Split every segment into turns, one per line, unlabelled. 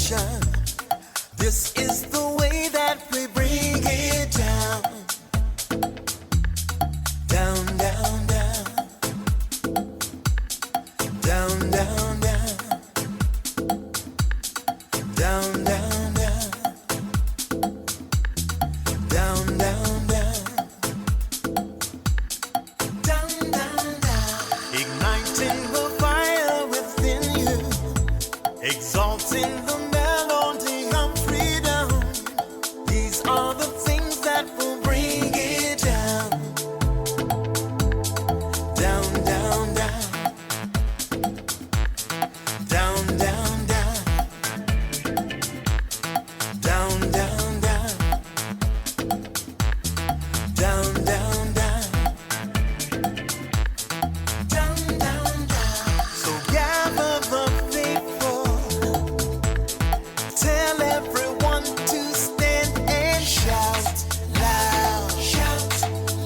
contrition. This is the way that we bring it down. Down, down, down. Down, down, down. Down, down, down. Down, down, down. Down, down, down. Igniting the fire within you. Exalting the melody of freedom. These are the things that will bring it down. Down, down, down. Down, down, down. Down, down, down. Down, down, down. Down, down, down. So gather the faithful. Tell everyone to stand and shout loud. Shout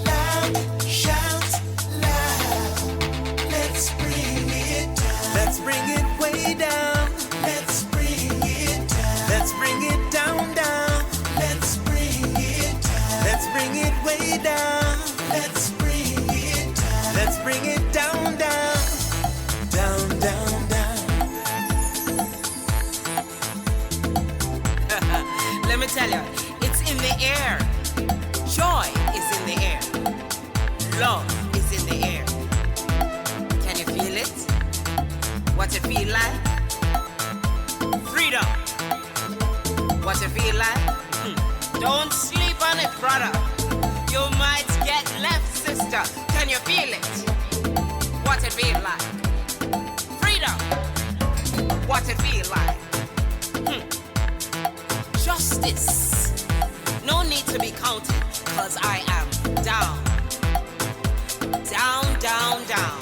loud. Shout loud. Let's bring it down. Let's bring it way down. Let's bring it down. Let's bring it down, down. Let's bring it down. Let's bring it way down. Let's bring it down. Let's bring it down, down. Down, down, down.
Let me tell you, it's in the air. Joy is in the air. Love is in the air. Can you feel it? What it feel like? Freedom. What it feel like? Don't sleep on it, brother. You might get left, sister. Can you feel it? What it feel like? Freedom. What it feel like? Justice. No need to be counted, cause I am down. Down, down, down.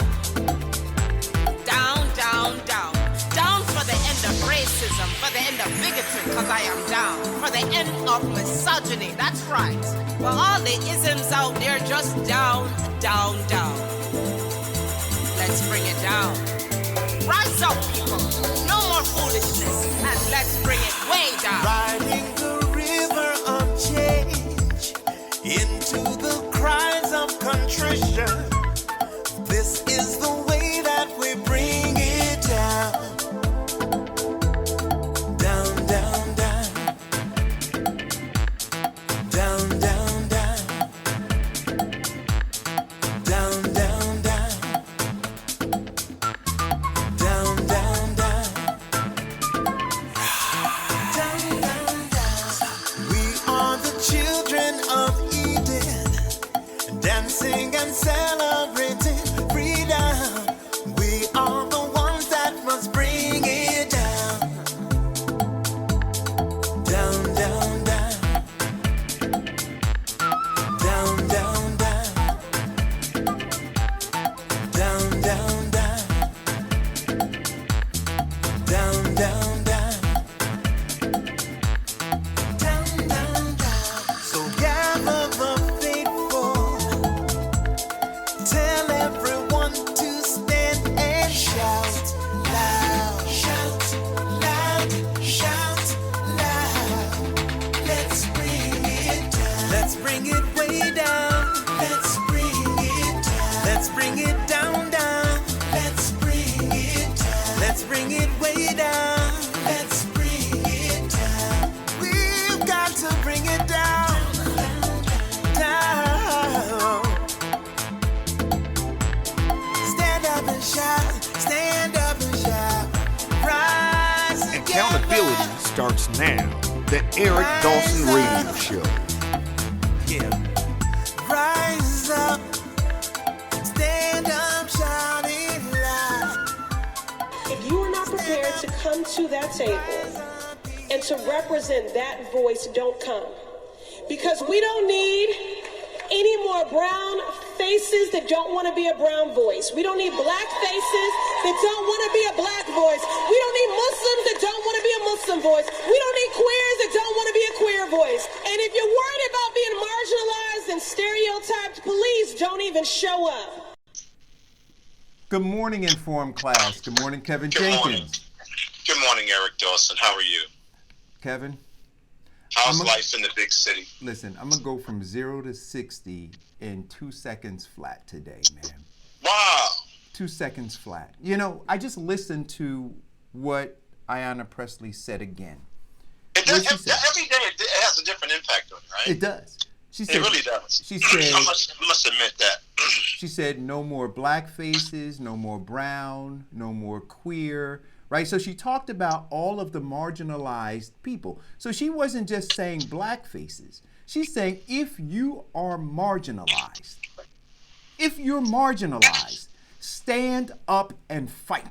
Down, down, down. Down for the end of racism, for the end of bigotry, cause I am down. For the end of misogyny, that's right. For all the isms out there, just down, down, down. Let's bring it down. Rise up, people. No more foolishness, and let's bring it way down.
Riding the river of change into the cries of contrition. This is the way that we bring it down. Down, down, down. Down, down, down. Down, down, down. Down, down, down. Down, down, down. We are the children of Eden, dancing and celebrating freedom. We are the ones that must bring it down. Down, down, down. Down, down, down. Down, down, down. Down, down, down. Down, down, down. So gather the faithful. Tell everyone to stand and shout loud. Shout loud. Shout loud. Let's bring it down. Let's bring it way down. Let's bring it down. Let's bring it down, down. Let's bring it down. Let's bring it way down. Let's bring it down. We've got to bring it down. Down. Stand up and shout. Stand up and shout. Rise together.
Accountability starts now. The Eric Dawson Radio Show.
Yeah. Rise up. Stand up, shout it loud.
If you are not prepared to come to that table and to represent that voice, don't come. Because we don't need any more brown faces that don't want to be a brown voice. We don't need black faces that don't want to be a black voice. We don't need Muslims that don't want to be a Muslim voice. We don't need queers that don't want to be a queer voice. And if you're worried about being marginalized and stereotyped, please don't even show up.
Good morning, Informed class. Good morning, Kevin Jenkins.
Good morning, Eric Dawson. How are you?
Kevin.
How's life in the big city?
Listen, I'm gonna go from 0 to 60 in 2 seconds flat today, man.
Wow.
2 seconds flat. You know, I just listened to what Ayanna Pressley said again.
It does, every day it has a different impact on you, right?
It does. She said,
it really does.
She said,
I must admit that.
She said, no more black faces, no more brown, no more queer, right? So she talked about all of the marginalized people. So she wasn't just saying black faces. She's saying if you are marginalized, stand up and fight.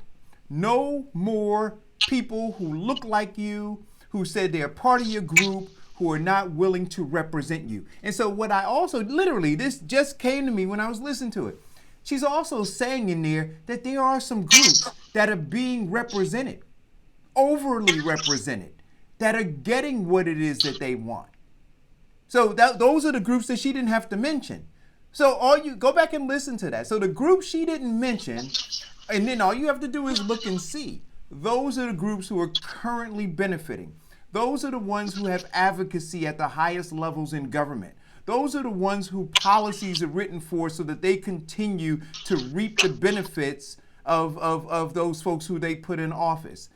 No more people who look like you, who said they're part of your group, who are not willing to represent you. And so what I also, literally, this just came to me when I was listening to it. She's also saying in there that there are some groups that are being represented, overly represented, that are getting what it is that they want. So those are the groups that she didn't have to mention. So all you go back and listen to that. So the groups she didn't mention, and then all you have to do is look and see. Those are the groups who are currently benefiting. Those are the ones who have advocacy at the highest levels in government. Those are the ones who policies are written for so that they continue to reap the benefits of those folks who they put in office.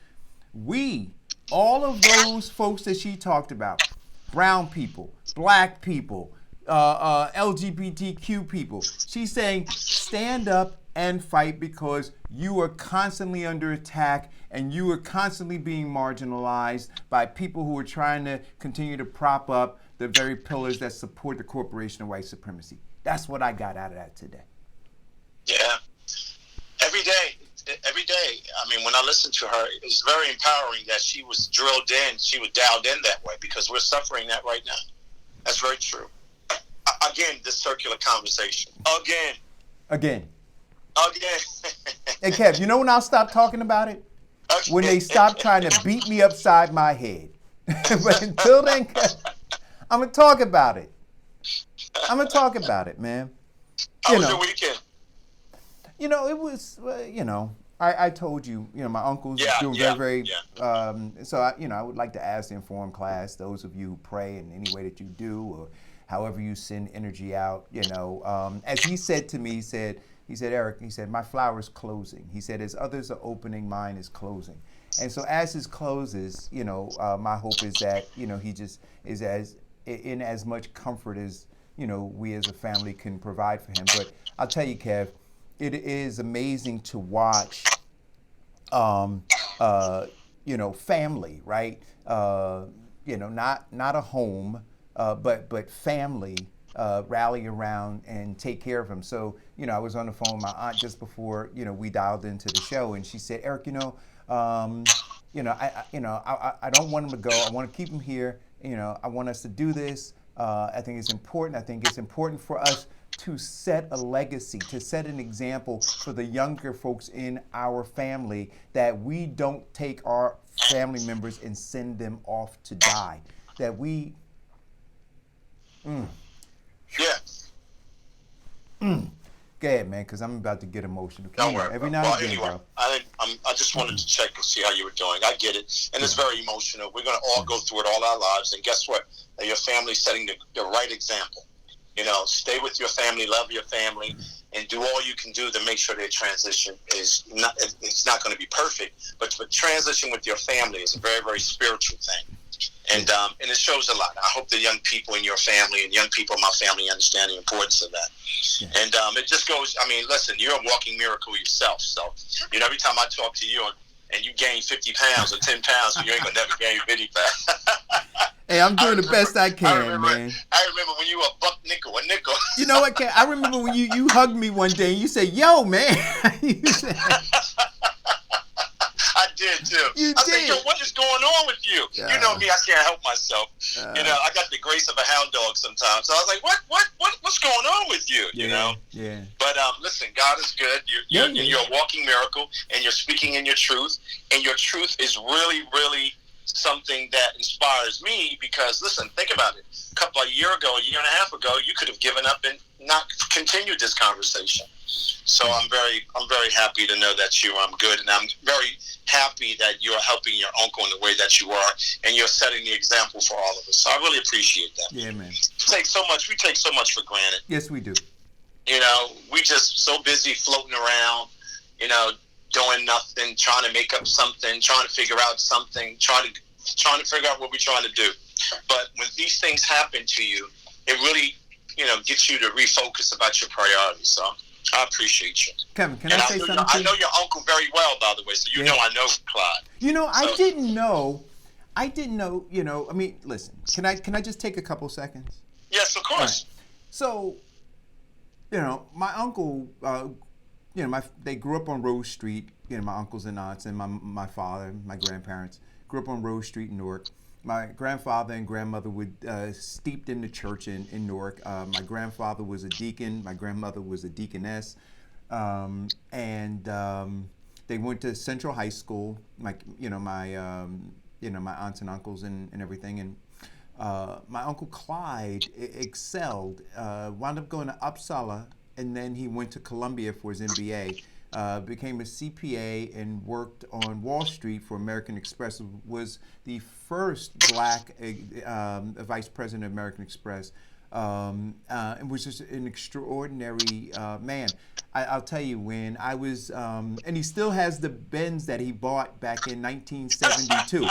All of those folks that she talked about, brown people, black people, LGBTQ people, she's saying stand up and fight because you are constantly under attack and you are constantly being marginalized by people who are trying to continue to prop up the very pillars that support the corporation of white supremacy. That's what I got out of that today.
Yeah. Every day. I mean, when I listened to her, it's very empowering that she was drilled in, she was dialed in that way because we're suffering that right now. That's very true. Again, this circular conversation. Again.
Hey, Kev, you know when I'll stop talking about it? When they stop trying to beat me upside my head. But until then, I'm going to talk about it. Man.
How was your weekend?
You know, it was, I told you, my uncle's doing very. So, I would like to ask the informed class, those of you who pray in any way that you do, or however you send energy out, as he said to me, he said, Eric, my flower is closing. He said, as others are opening, mine is closing. And so as his closes, my hope is that, he just is in as much comfort as, we as a family can provide for him. But I'll tell you, Kev, it is amazing to watch, family, right? Not a home, but family rally around and take care of him. So, I was on the phone with my aunt just before, we dialed into the show, and she said, Eric, I don't want him to go. I want to keep him here. I want us to do this. I think it's important. I think it's important for us to set a legacy, to set an example for the younger folks in our family, that we don't take our family members and send them off to die. That we... Go ahead, man, because I'm about to get emotional.
Don't worry.
Every now and again, bro.
I just wanted to check and see how you were doing. I get it, and it's very emotional. We're going to all go through it all our lives, and guess what? Your family's setting the right example. Stay with your family, love your family, and do all you can do to make sure their transition is not. It's not going to be perfect, but transition with your family is a very, very spiritual thing. And it shows a lot. I hope the young people in your family and young people in my family understand the importance of that. Yeah. And it just goes, listen, you're a walking miracle yourself. So, every time I talk to you and you gain 50 pounds or 10 pounds, you ain't going to never gain 50 pounds.
Hey, I'm doing the best I can, man.
I remember when you were a nickel.
You know what, Ken? I remember when you hugged me one day and you said, yo, man.
I did too. I said, yo, what is going on with you? You know me, I can't help myself. I got the grace of a hound dog sometimes. So I was like, what's going on with you?
Yeah.
But listen, God is good. You're a walking miracle, and you're speaking in your truth, and your truth is really, really something that inspires me. Because listen, think about it. A year and a half ago, you could have given up and not continued this conversation. So I'm very happy to know that you're good, and I'm very happy that you're helping your uncle in the way that you are, and you're setting the example for all of us. So I really appreciate that.
Yeah, man.
We take so much for granted.
Yes, we do.
You know, we just so busy floating around, you know, doing nothing, trying to make up something, trying to figure out something, trying to figure out what we're trying to do. But when these things happen to you, it really, you know, gets you to refocus about your priorities. So I appreciate you.
Kevin, can I say something?
I know your uncle very well, by the way, so you know I know Clyde.
You know,
So,
I didn't know, you know, I mean, listen, can I just take a couple seconds?
Yes, of course.
Right. So, you know, my uncle, you know, they grew up on Rose Street, you know, my uncles and aunts, and my father, my grandparents grew up on Rose Street in Newark. My grandfather and grandmother were steeped in the church in Newark. My grandfather was a deacon. My grandmother was a deaconess. And they went to Central High School, my aunts and uncles and everything. And my Uncle Clyde excelled, wound up going to Uppsala, and then he went to Columbia for his MBA. Became a CPA and worked on Wall Street for American Express. Was the first black vice president of American Express, and was just an extraordinary man. I'll tell you, when I was, and he still has the Benz that he bought back in 1972.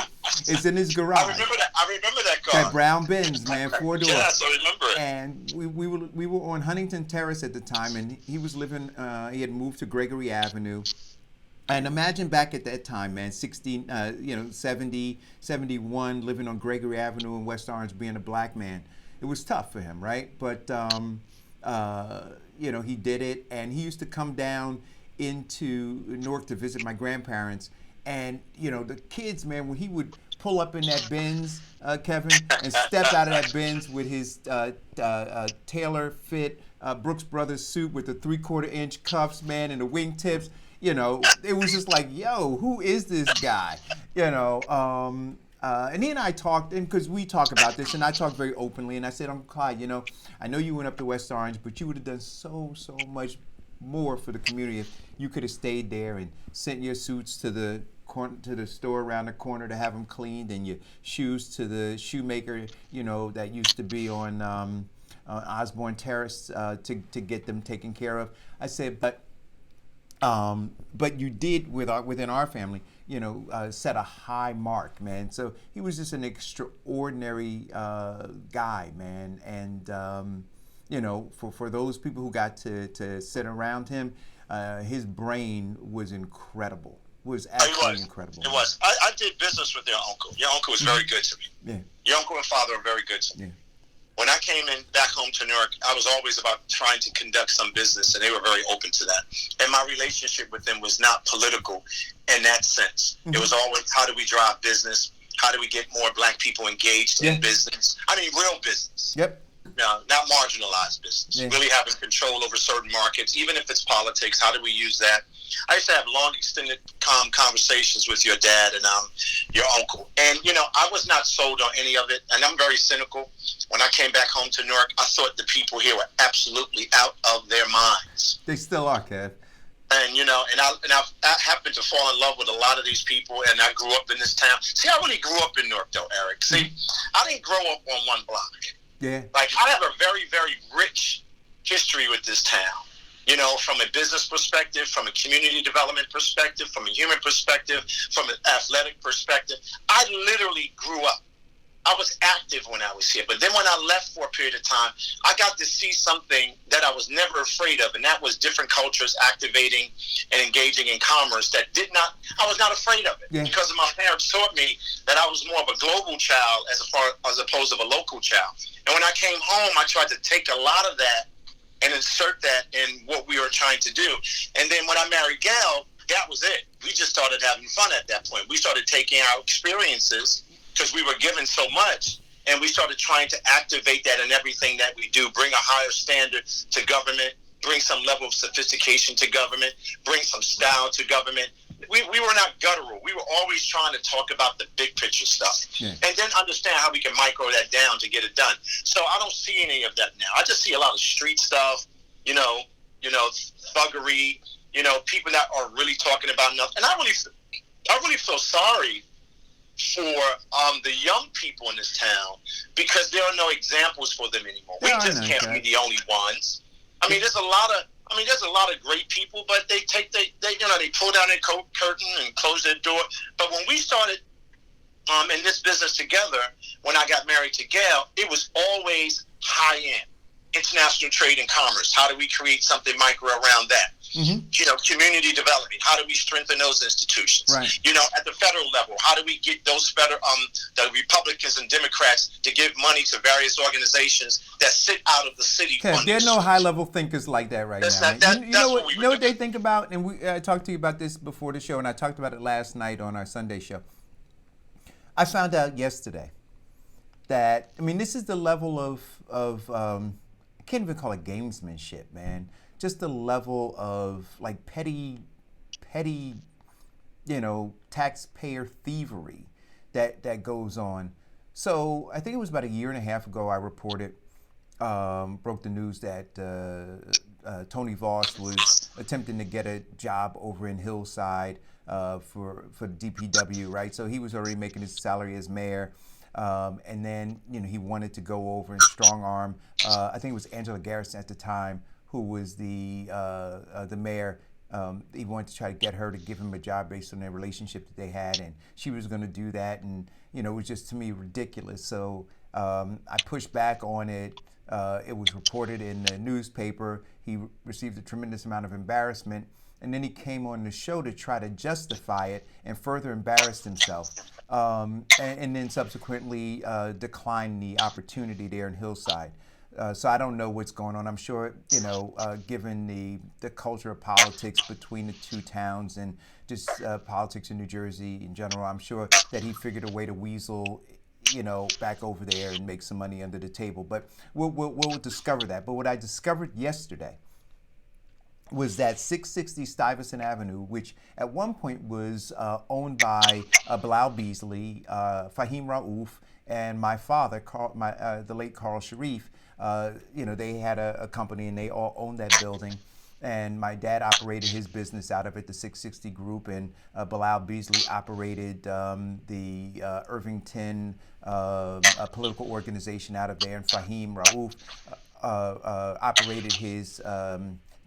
It's in his garage.
I remember that car.
That brown Benz, man, 4-door.
Yes, I remember it.
And we were on Huntington Terrace at the time, and he was living. He had moved to Gregory Avenue. And imagine back at that time, man, 70, 71, living on Gregory Avenue in West Orange, being a black man. It was tough for him, right? But you know, he did it, and he used to come down into Newark to visit my grandparents. And you know, the kids, man, when he would pull up in that Benz, Kevin, and step out of that Benz with his tailor fit Brooks Brothers suit with the 3/4 inch cuffs, man, and the wingtips. You know, it was just like, yo, who is this guy? You know, and he and I talked, and because we talk about this, and I talked very openly, and I said, Uncle Clyde, you know, I know you went up to West Orange, but you would have done so much more for the community if you could have stayed there and sent your suits to the store around the corner to have them cleaned, and your shoes to the shoemaker, you know, that used to be on Osborne Terrace to get them taken care of. I said, but you did within our family, you know, set a high mark, man. So he was just an extraordinary guy, man. And you know, for those people who got to sit around him, his brain was incredible. Was absolutely incredible.
It was. I did business with your uncle. Your uncle was very good to me.
Yeah.
Your uncle and father were very good to me.
Yeah.
When I came in back home to Newark, I was always about trying to conduct some business, and they were very open to that. And my relationship with them was not political in that sense. Mm-hmm. It was always, how do we drive business? How do we get more black people engaged in business? I mean, real business.
Yep.
No, not marginalized business.
Yeah.
Really having control over certain markets, even if it's politics. How do we use that? I used to have long, extended, calm conversations with your dad and your uncle. And, you know, I was not sold on any of it. And I'm very cynical. When I came back home to Newark, I thought the people here were absolutely out of their minds.
They still are, Kev.
And, you know, and I happened to fall in love with a lot of these people, and I grew up in this town. See, I really grew up in Newark, though, Eric. See, I didn't grow up on one block.
Yeah.
Like, I have a very, very rich history with this town. You know, from a business perspective, from a community development perspective, from a human perspective, from an athletic perspective. I literally grew up. I was active when I was here. But then when I left for a period of time, I got to see something that I was never afraid of, and that was different cultures activating and engaging in commerce I was not afraid of it. Yeah. Because my parents taught me that I was more of a global child as opposed to a local child. And when I came home, I tried to take a lot of that and insert that in what we were trying to do. And then when I married Gail, that was it. We just started having fun at that point. We started taking our experiences, because we were given so much, and we started trying to activate that in everything that we do, bring a higher standard to government, bring some level of sophistication to government, bring some style to government. We were not guttural. We were always trying to talk about the big picture stuff, and then understand how we can micro that down to get it done. So I don't see any of that now. I just see a lot of street stuff, you know, thuggery, people that are really talking about nothing. And I really feel sorry for the young people in this town, because there are no examples for them anymore. We just can't be the only ones. I mean, there's a lot of great people, but they pull down their curtain and close their door. But when we started in this business together, when I got married to Gail, it was always high end, international trade and commerce. How do we create something micro around that? Mm-hmm. Community development. How do we strengthen those institutions? Right. At the federal level, how do we get those the Republicans and Democrats to give money to various organizations that sit out of the city?
There are no high-level thinkers like that right now. You know what they think about, and I talked to you about this before the show, and I talked about it last night on our Sunday show. I found out yesterday that, this is the level of I can't even call it gamesmanship, man. Just the level of like petty, taxpayer thievery that goes on. So I think it was about a year and a half ago I reported, broke the news that Tony Voss was attempting to get a job over in Hillside for DPW, right? So he was already making his salary as mayor. And then, he wanted to go over and strong arm. I think it was Angela Garrison at the time, who was the mayor. He wanted to try to get her to give him a job based on their relationship that they had, and she was going to do that, and it was just, to me, ridiculous. So I pushed back on it. It was reported in the newspaper. He received a tremendous amount of embarrassment, and then he came on the show to try to justify it and further embarrassed himself, and then subsequently declined the opportunity there in Hillside. So I don't know what's going on. I'm sure, given the culture of politics between the two towns and just politics in New Jersey in general, I'm sure that he figured a way to weasel, back over there and make some money under the table. But we'll discover that. But what I discovered yesterday was that 660 Stuyvesant Avenue, which at one point was owned by Bilal Beasley, Fahim Raouf, and my father, the late Carl Sharif. They had a company and they all owned that building. And my dad operated his business out of it, the 660 Group, and Bilal Beasley operated the Irvington political organization out of there, and Fahim Raouf operated his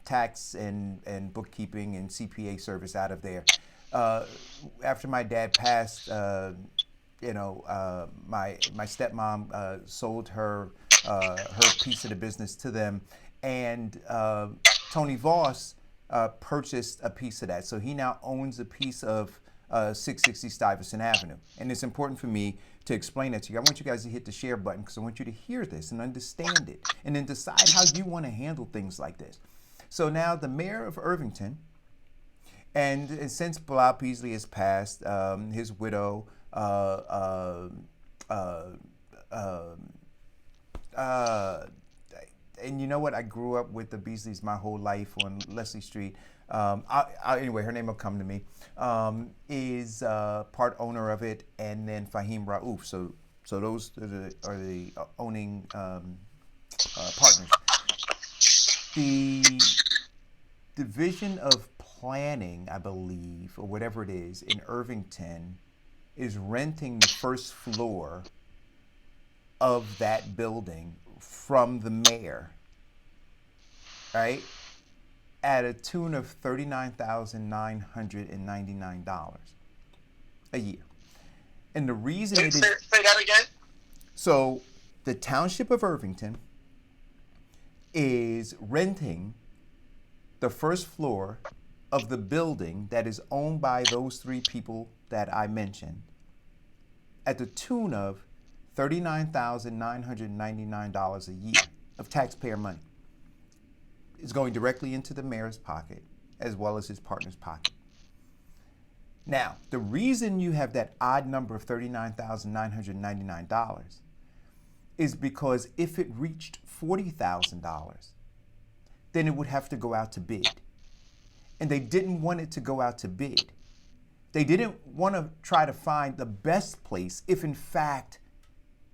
tax and bookkeeping and CPA service out of there. After my dad passed, my stepmom sold her piece of the business to them, and Tony Voss purchased a piece of that. So he now owns a piece of 660 Stuyvesant Avenue. And it's important for me to explain that to you. I want you guys to hit the share button because I want you to hear this and understand it, and then decide how you want to handle things like this. So now the mayor of Irvington, and since Bilal Beasley has passed, his widow, and you know what? I grew up with the Beasleys my whole life on Leslie Street. Anyway, her name will come to me. Is part owner of it, and then Fahim Raouf. So those are the owning partners. The Division of Planning, I believe, or whatever it is, in Irvington, is renting the first floor of that building from the mayor, right, at a tune of $39,999 a year. And the reason it is...
Say that again?
So the township of Irvington is renting the first floor of the building that is owned by those three people that I mentioned at the tune of $39,999 a year of taxpayer money. It's going directly into the mayor's pocket as well as his partner's pocket. Now, the reason you have that odd number of $39,999 is because if it reached $40,000, then it would have to go out to bid. And they didn't want it to go out to bid. They didn't want to try to find the best place if, in fact,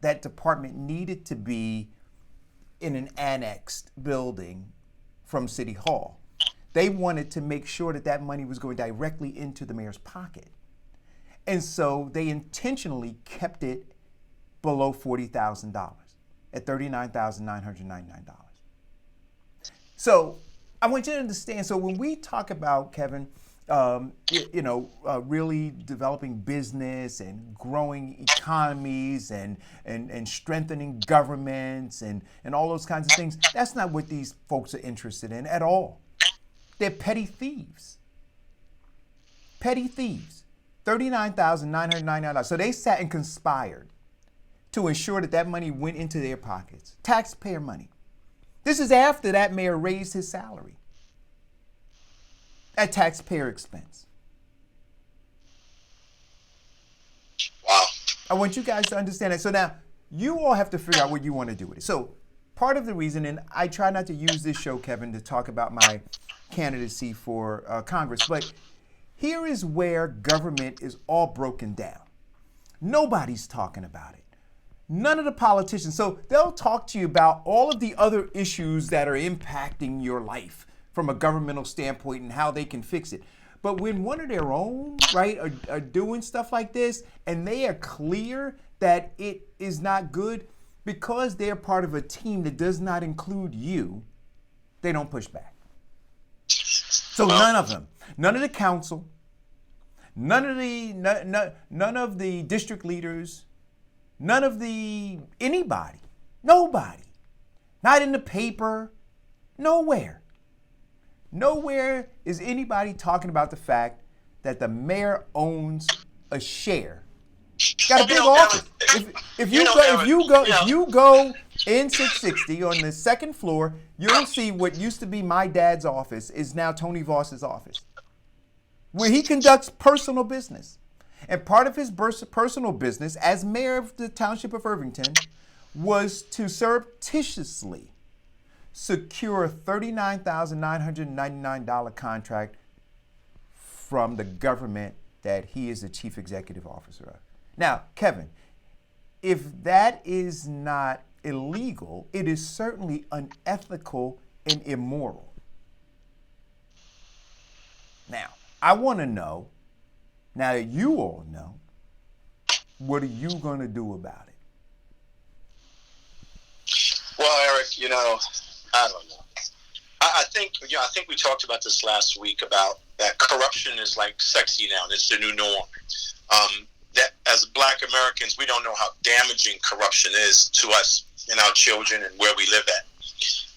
that department needed to be in an annexed building from City Hall. They wanted to make sure that that money was going directly into the mayor's pocket. And so they intentionally kept it below $40,000 at $39,999. So I want you to understand, so when we talk about, Kevin, really developing business and growing economies and strengthening governments and all those kinds of things, that's not what these folks are interested in at all. They're petty thieves. Petty thieves. $39,999. So they sat and conspired to ensure that that money went into their pockets. Taxpayer money. This is after that mayor raised his salary at taxpayer expense.
Wow.
I want you guys to understand that. So now you all have to figure out what you want to do with it. So part of the reason, and I try not to use this show, Kevin, to talk about my candidacy for Congress, but here is where government is all broken down. Nobody's talking about it. None of the politicians. So they'll talk to you about all of the other issues that are impacting your life from a governmental standpoint and how they can fix it. But when one of their own, right, are doing stuff like this and they are clear that it is not good, because they're part of a team that does not include you, they don't push back. So none of them, none of the council, none of the district leaders, none of anybody, nobody, not in the paper, nowhere is anybody talking about the fact that the mayor owns a share. Got a big office. If you go in 660 on the second floor, you'll see what used to be my dad's office is now Tony Voss's office, where he conducts personal business. And part of his personal business as mayor of the township of Irvington was to surreptitiously secure a $39,999 contract from the government that he is the chief executive officer of. Now, Kevin, if that is not illegal, it is certainly unethical and immoral. Now, I want to know, now that you all know, what are you going to do about it?
Well, Eric, I don't know. I think we talked about this last week about that corruption is like sexy now. It's the new norm. That as Black Americans, we don't know how damaging corruption is to us and our children and where we live at.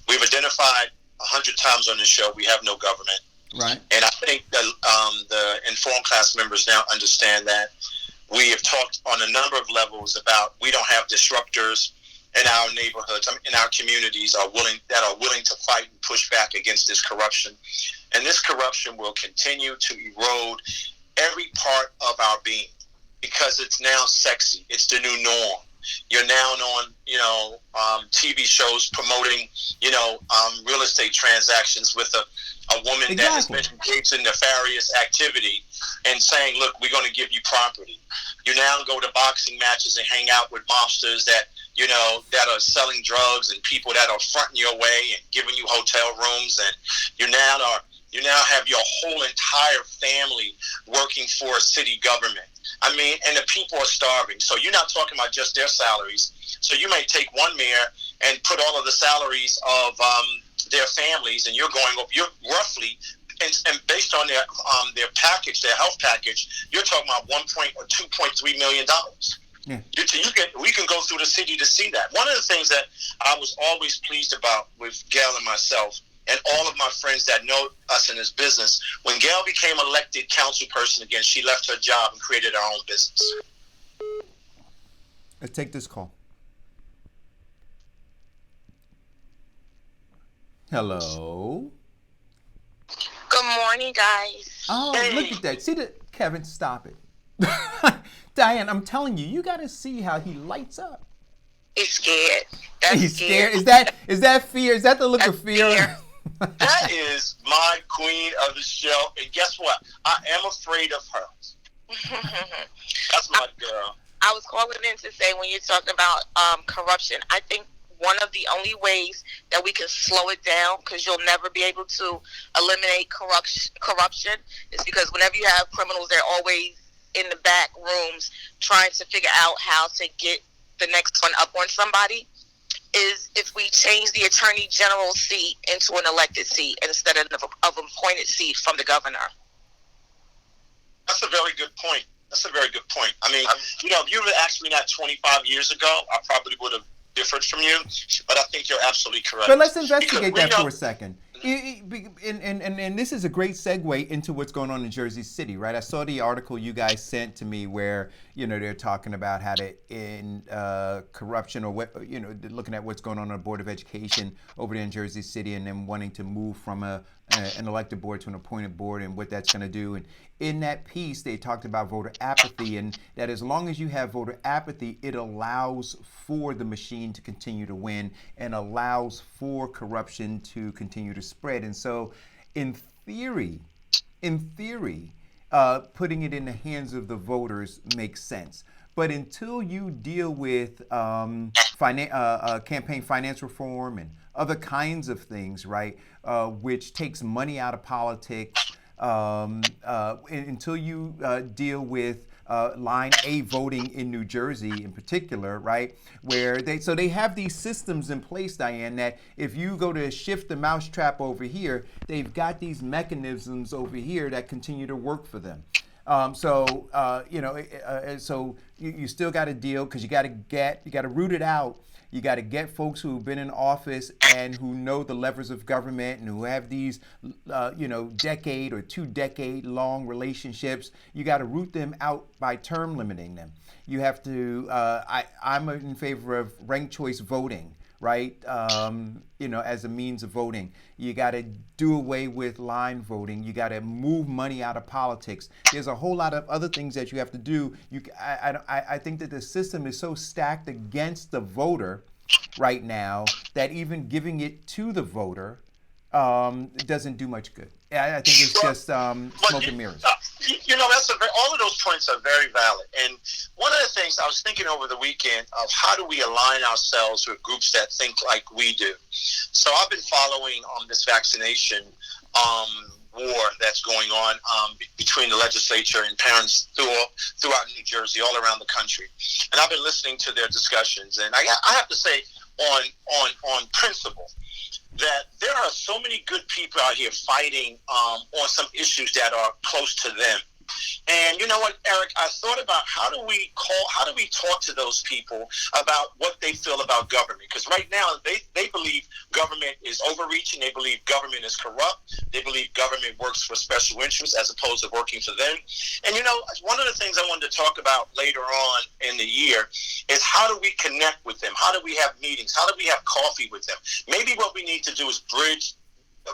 We've identified 100 times on this show we have no government.
Right.
And I think that the informed class members now understand that. We have talked on a number of levels about we don't have disruptors in our neighborhoods, in our communities are willing to fight and push back against this corruption. And this corruption will continue to erode every part of our being because it's now sexy. It's the new norm. You're now on, TV shows promoting, real estate transactions with a woman that has been engaged in nefarious activity and saying, look, we're going to give you property. You now go to boxing matches and hang out with mobsters that are selling drugs and people that are fronting your way and giving you hotel rooms. And you now have your whole entire family working for a city government. I mean, and the people are starving. So you're not talking about just their salaries. So you may take one mayor and put all of the salaries of their families, and you're roughly, and based on their package, their health package, you're talking about $2.3 million.
Yeah.
We can go through the city to see that. One of the things that I was always pleased about with Gail and myself and all of my friends that know us in this business, when Gail became elected council person again, she left her job and created her own business.
Let's take this call. Hello.
Good morning, guys.
Oh, look at that. See that, Kevin, stop it. Diane, I'm telling you, you got to see how he lights up.
He's scared.
He's scared. Is that fear? Is that the look of fear?
That is my queen of the show. And guess what? I am afraid of her. That's my girl.
I was calling in to say when you're talking about corruption, I think one of the only ways that we can slow it down, because you'll never be able to eliminate corruption. It's because whenever you have criminals, they're always in the back rooms trying to figure out how to get the next one up on somebody. Is if we change the attorney general's seat into an elected seat instead of an appointed seat from the governor.
That's a very good point. I mean, you know, if you would have asked me that 25 years ago, I probably would have differed from you, but I think you're absolutely correct.
But let's investigate that for a second. And this is a great segue into what's going on in Jersey City, right? I saw the article you guys sent to me where, you know, they're talking about how to end corruption, or what, you know, looking at what's going on the Board of Education over there in Jersey City, and then wanting to move from an elected board to an appointed board, and what that's going to do. And in that piece, they talked about voter apathy, and that as long as you have voter apathy, it allows for the machine to continue to win and allows for corruption to continue to spread. And so, in theory, putting it in the hands of the voters makes sense. But until you deal with campaign finance reform and other kinds of things, right, which takes money out of politics, until you deal with line A voting in New Jersey in particular, right, where they have these systems in place, Diane, that if you go to shift the mousetrap over here, they've got these mechanisms over here that continue to work for them. So you still got to deal, because you got to root it out. You got to get folks who've been in office and who know the levers of government and who have these, decade or 2 decade long relationships. You got to root them out by term limiting them. You have to. I'm in favor of ranked choice voting, right? As a means of voting. You got to do away with line voting. You got to move money out of politics. There's a whole lot of other things that you have to do. I think that the system is so stacked against the voter right now that even giving it to the voter doesn't do much good. I think it's just smoke and mirrors.
All of those points are very valid. And one of the things I was thinking over the weekend of, how do we align ourselves with groups that think like we do? So I've been following this vaccination war that's going on between the legislature and parents throughout New Jersey, all around the country. And I've been listening to their discussions. And I have to say, on principle, that there are so many good people out here fighting on some issues that are close to them. And you know what, Eric, I thought about how do we talk to those people about what they feel about government? Because right now they believe government is overreaching. They believe government is corrupt. They believe government works for special interests as opposed to working for them. And one of the things I wanted to talk about later on in the year is, how do we connect with them? How do we have meetings? How do we have coffee with them? Maybe what we need to do is bridge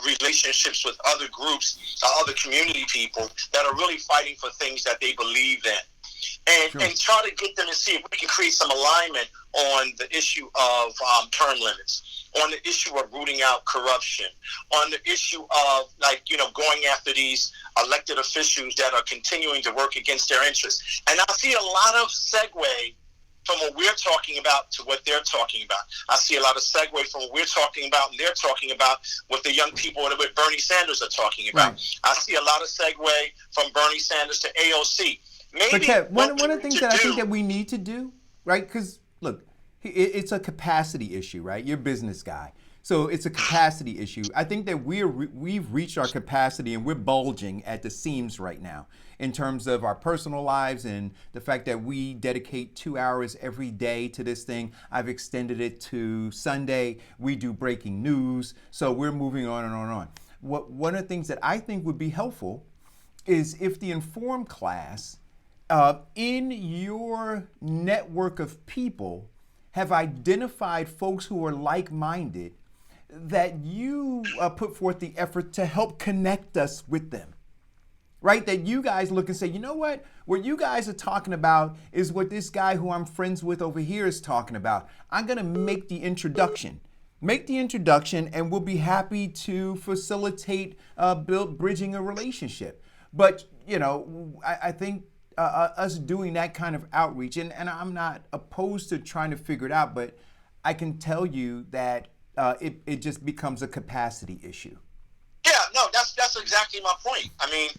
relationships with other groups, other community people that are really fighting for things that they believe in, and try to get them to see if we can create some alignment on the issue of term limits, on the issue of rooting out corruption, on the issue of going after these elected officials that are continuing to work against their interests. And I see a lot of segue from what we're talking about to what they're talking about. I see a lot of segue from what we're talking about and they're talking about what the young people and what Bernie Sanders are talking about. Right. I see a lot of segue from Bernie Sanders to AOC. Maybe
one of the things that I think that we need to do, right? Because look, it's a capacity issue, right? You're a business guy. So it's a capacity issue. I think that we've reached our capacity and we're bulging at the seams right now in terms of our personal lives and the fact that we dedicate 2 hours every day to this thing. I've extended it to Sunday. We do breaking news. So we're moving on and on and on. One of the things that I think would be helpful is if the informed class in your network of people have identified folks who are like-minded, that you put forth the effort to help connect us with them, right? That you guys look and say, you know what you guys are talking about is what this guy who I'm friends with over here is talking about. I'm going to make the introduction, and we'll be happy to facilitate bridging a relationship. But, I think us doing that kind of outreach, and I'm not opposed to trying to figure it out, but I can tell you that it just becomes a capacity issue.
Yeah, no, that's exactly my point. I mean,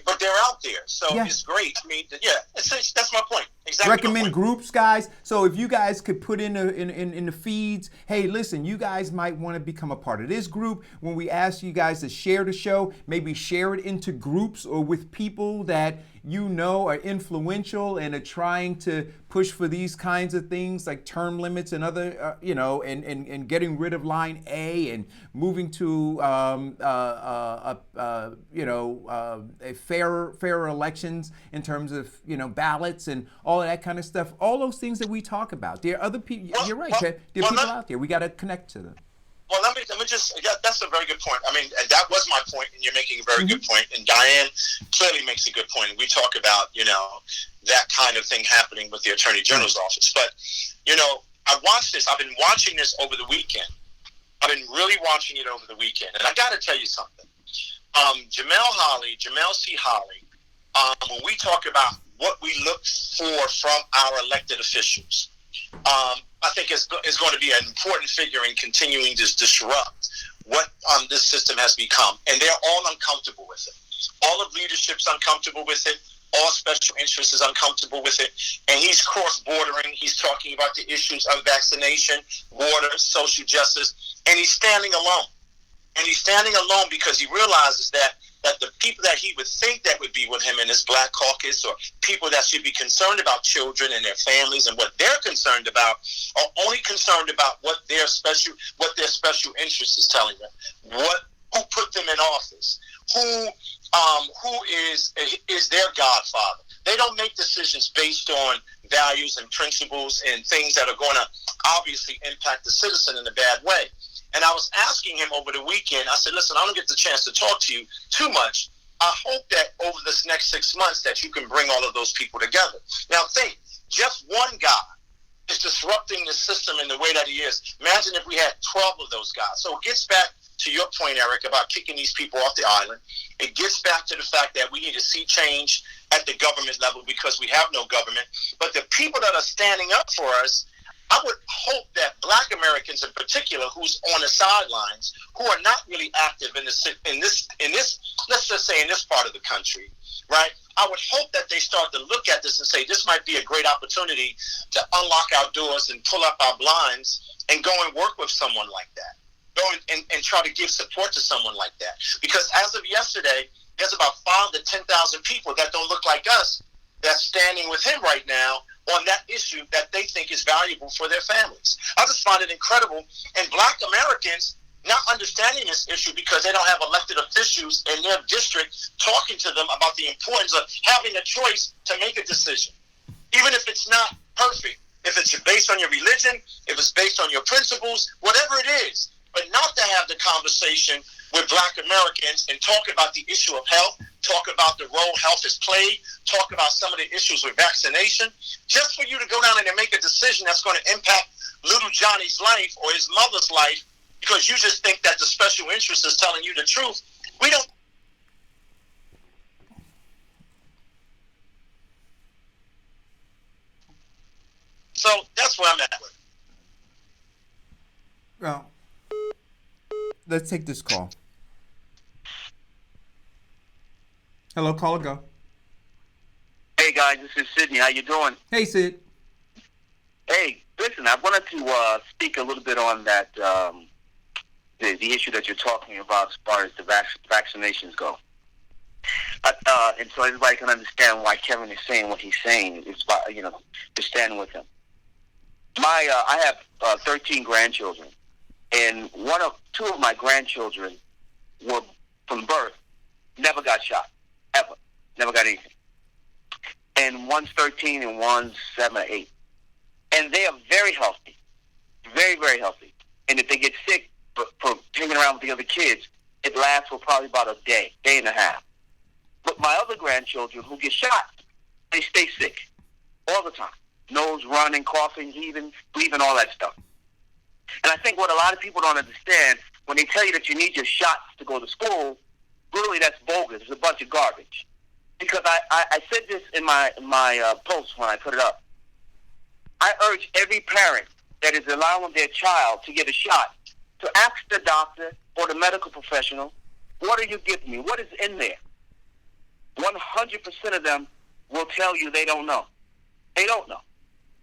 but they're out there, so it's great. I mean, that's my point. Exactly.
Recommend groups, guys. So if you guys could put in the feeds, hey, listen, you guys might want to become a part of this group. When we ask you guys to share the show, maybe share it into groups or with people that you know are influential and are trying to push for these kinds of things like term limits and other, and getting rid of line A and moving to fairer elections in terms of ballots and all of that kind of stuff. All those things that we talk about. There are other people. You're right. There are people out there. We got to connect to them.
Well, let me just. Yeah, that's a very good point. I mean, that was my point, and you're making a very good point. And Diane clearly makes a good point. And we talk about that kind of thing happening with the Attorney General's office. But I watched this. I've been watching this over the weekend. I've been really watching it over the weekend, and I got to tell you something. Jamel C. Holly. When we talk about what we look for from our elected officials, I think is going to be an important figure in continuing to disrupt what this system has become. And they're all uncomfortable with it. All of leadership's uncomfortable with it. All special interests is uncomfortable with it. And he's cross-bordering. He's talking about the issues of vaccination, water, social justice. And he's standing alone. And he's standing alone because he realizes that the people that he would think that would be with him in his Black Caucus, or people that should be concerned about children and their families and what they're concerned about, are only concerned about what their special interest is telling them. Who put them in office? Who is their godfather? They don't make decisions based on values and principles and things that are going to obviously impact the citizen in a bad way. And I was asking him over the weekend, I said, listen, I don't get the chance to talk to you too much. I hope that over this next 6 months that you can bring all of those people together. Now think, just one guy is disrupting the system in the way that he is. Imagine if we had 12 of those guys. So it gets back to your point, Eric, about kicking these people off the island. It gets back to the fact that we need to see change at the government level because we have no government. But the people that are standing up for us, I would hope that Black Americans in particular, who's on the sidelines, who are not really active in this, let's just say in this part of the country, right? I would hope that they start to look at this and say, this might be a great opportunity to unlock our doors and pull up our blinds and go and work with someone like that. Go and try to give support to someone like that. Because as of yesterday, there's about 5,000 to 10,000 people that don't look like us that's standing with him right now on that issue that they think is valuable for their families. I just find it incredible. And Black Americans not understanding this issue because they don't have elected officials in their district talking to them about the importance of having a choice to make a decision. Even if it's not perfect, if it's based on your religion, if it's based on your principles, whatever it is, but not to have the conversation with Black Americans and talk about the issue of health, talk about the role health has played, talk about some of the issues with vaccination, just for you to go down and make a decision that's going to impact little Johnny's life or his mother's life because you just think that the special interest is telling you the truth. We don't. So that's where I'm at with.
Well, let's take this call. Hello, caller, go.
Hey guys, this is Sydney. How you doing?
Hey, Sid.
Hey, listen, I wanted to speak a little bit on that the issue that you're talking about as far as the vaccinations go. And so everybody can understand why Kevin is saying what he's saying. It's about, to stand with him. I have 13 grandchildren, and two of my grandchildren were from birth never got shot, ever, never got anything. And one's 13 and one's 7 or 8, and they are very healthy, very, very healthy. And if they get sick for hanging around with the other kids, it lasts for probably about a day and a half. But my other grandchildren who get shot, they stay sick all the time. Nose running, coughing, heaving, breathing, all that stuff. And I think what a lot of people don't understand, when they tell you that you need your shots to go to school, really that's bogus. It's a bunch of garbage. Because I said this in my post when I put it up. I urge every parent that is allowing their child to get a shot to ask the doctor or the medical professional, what are you giving me? What is in there? 100% of them will tell you they don't know. They don't know.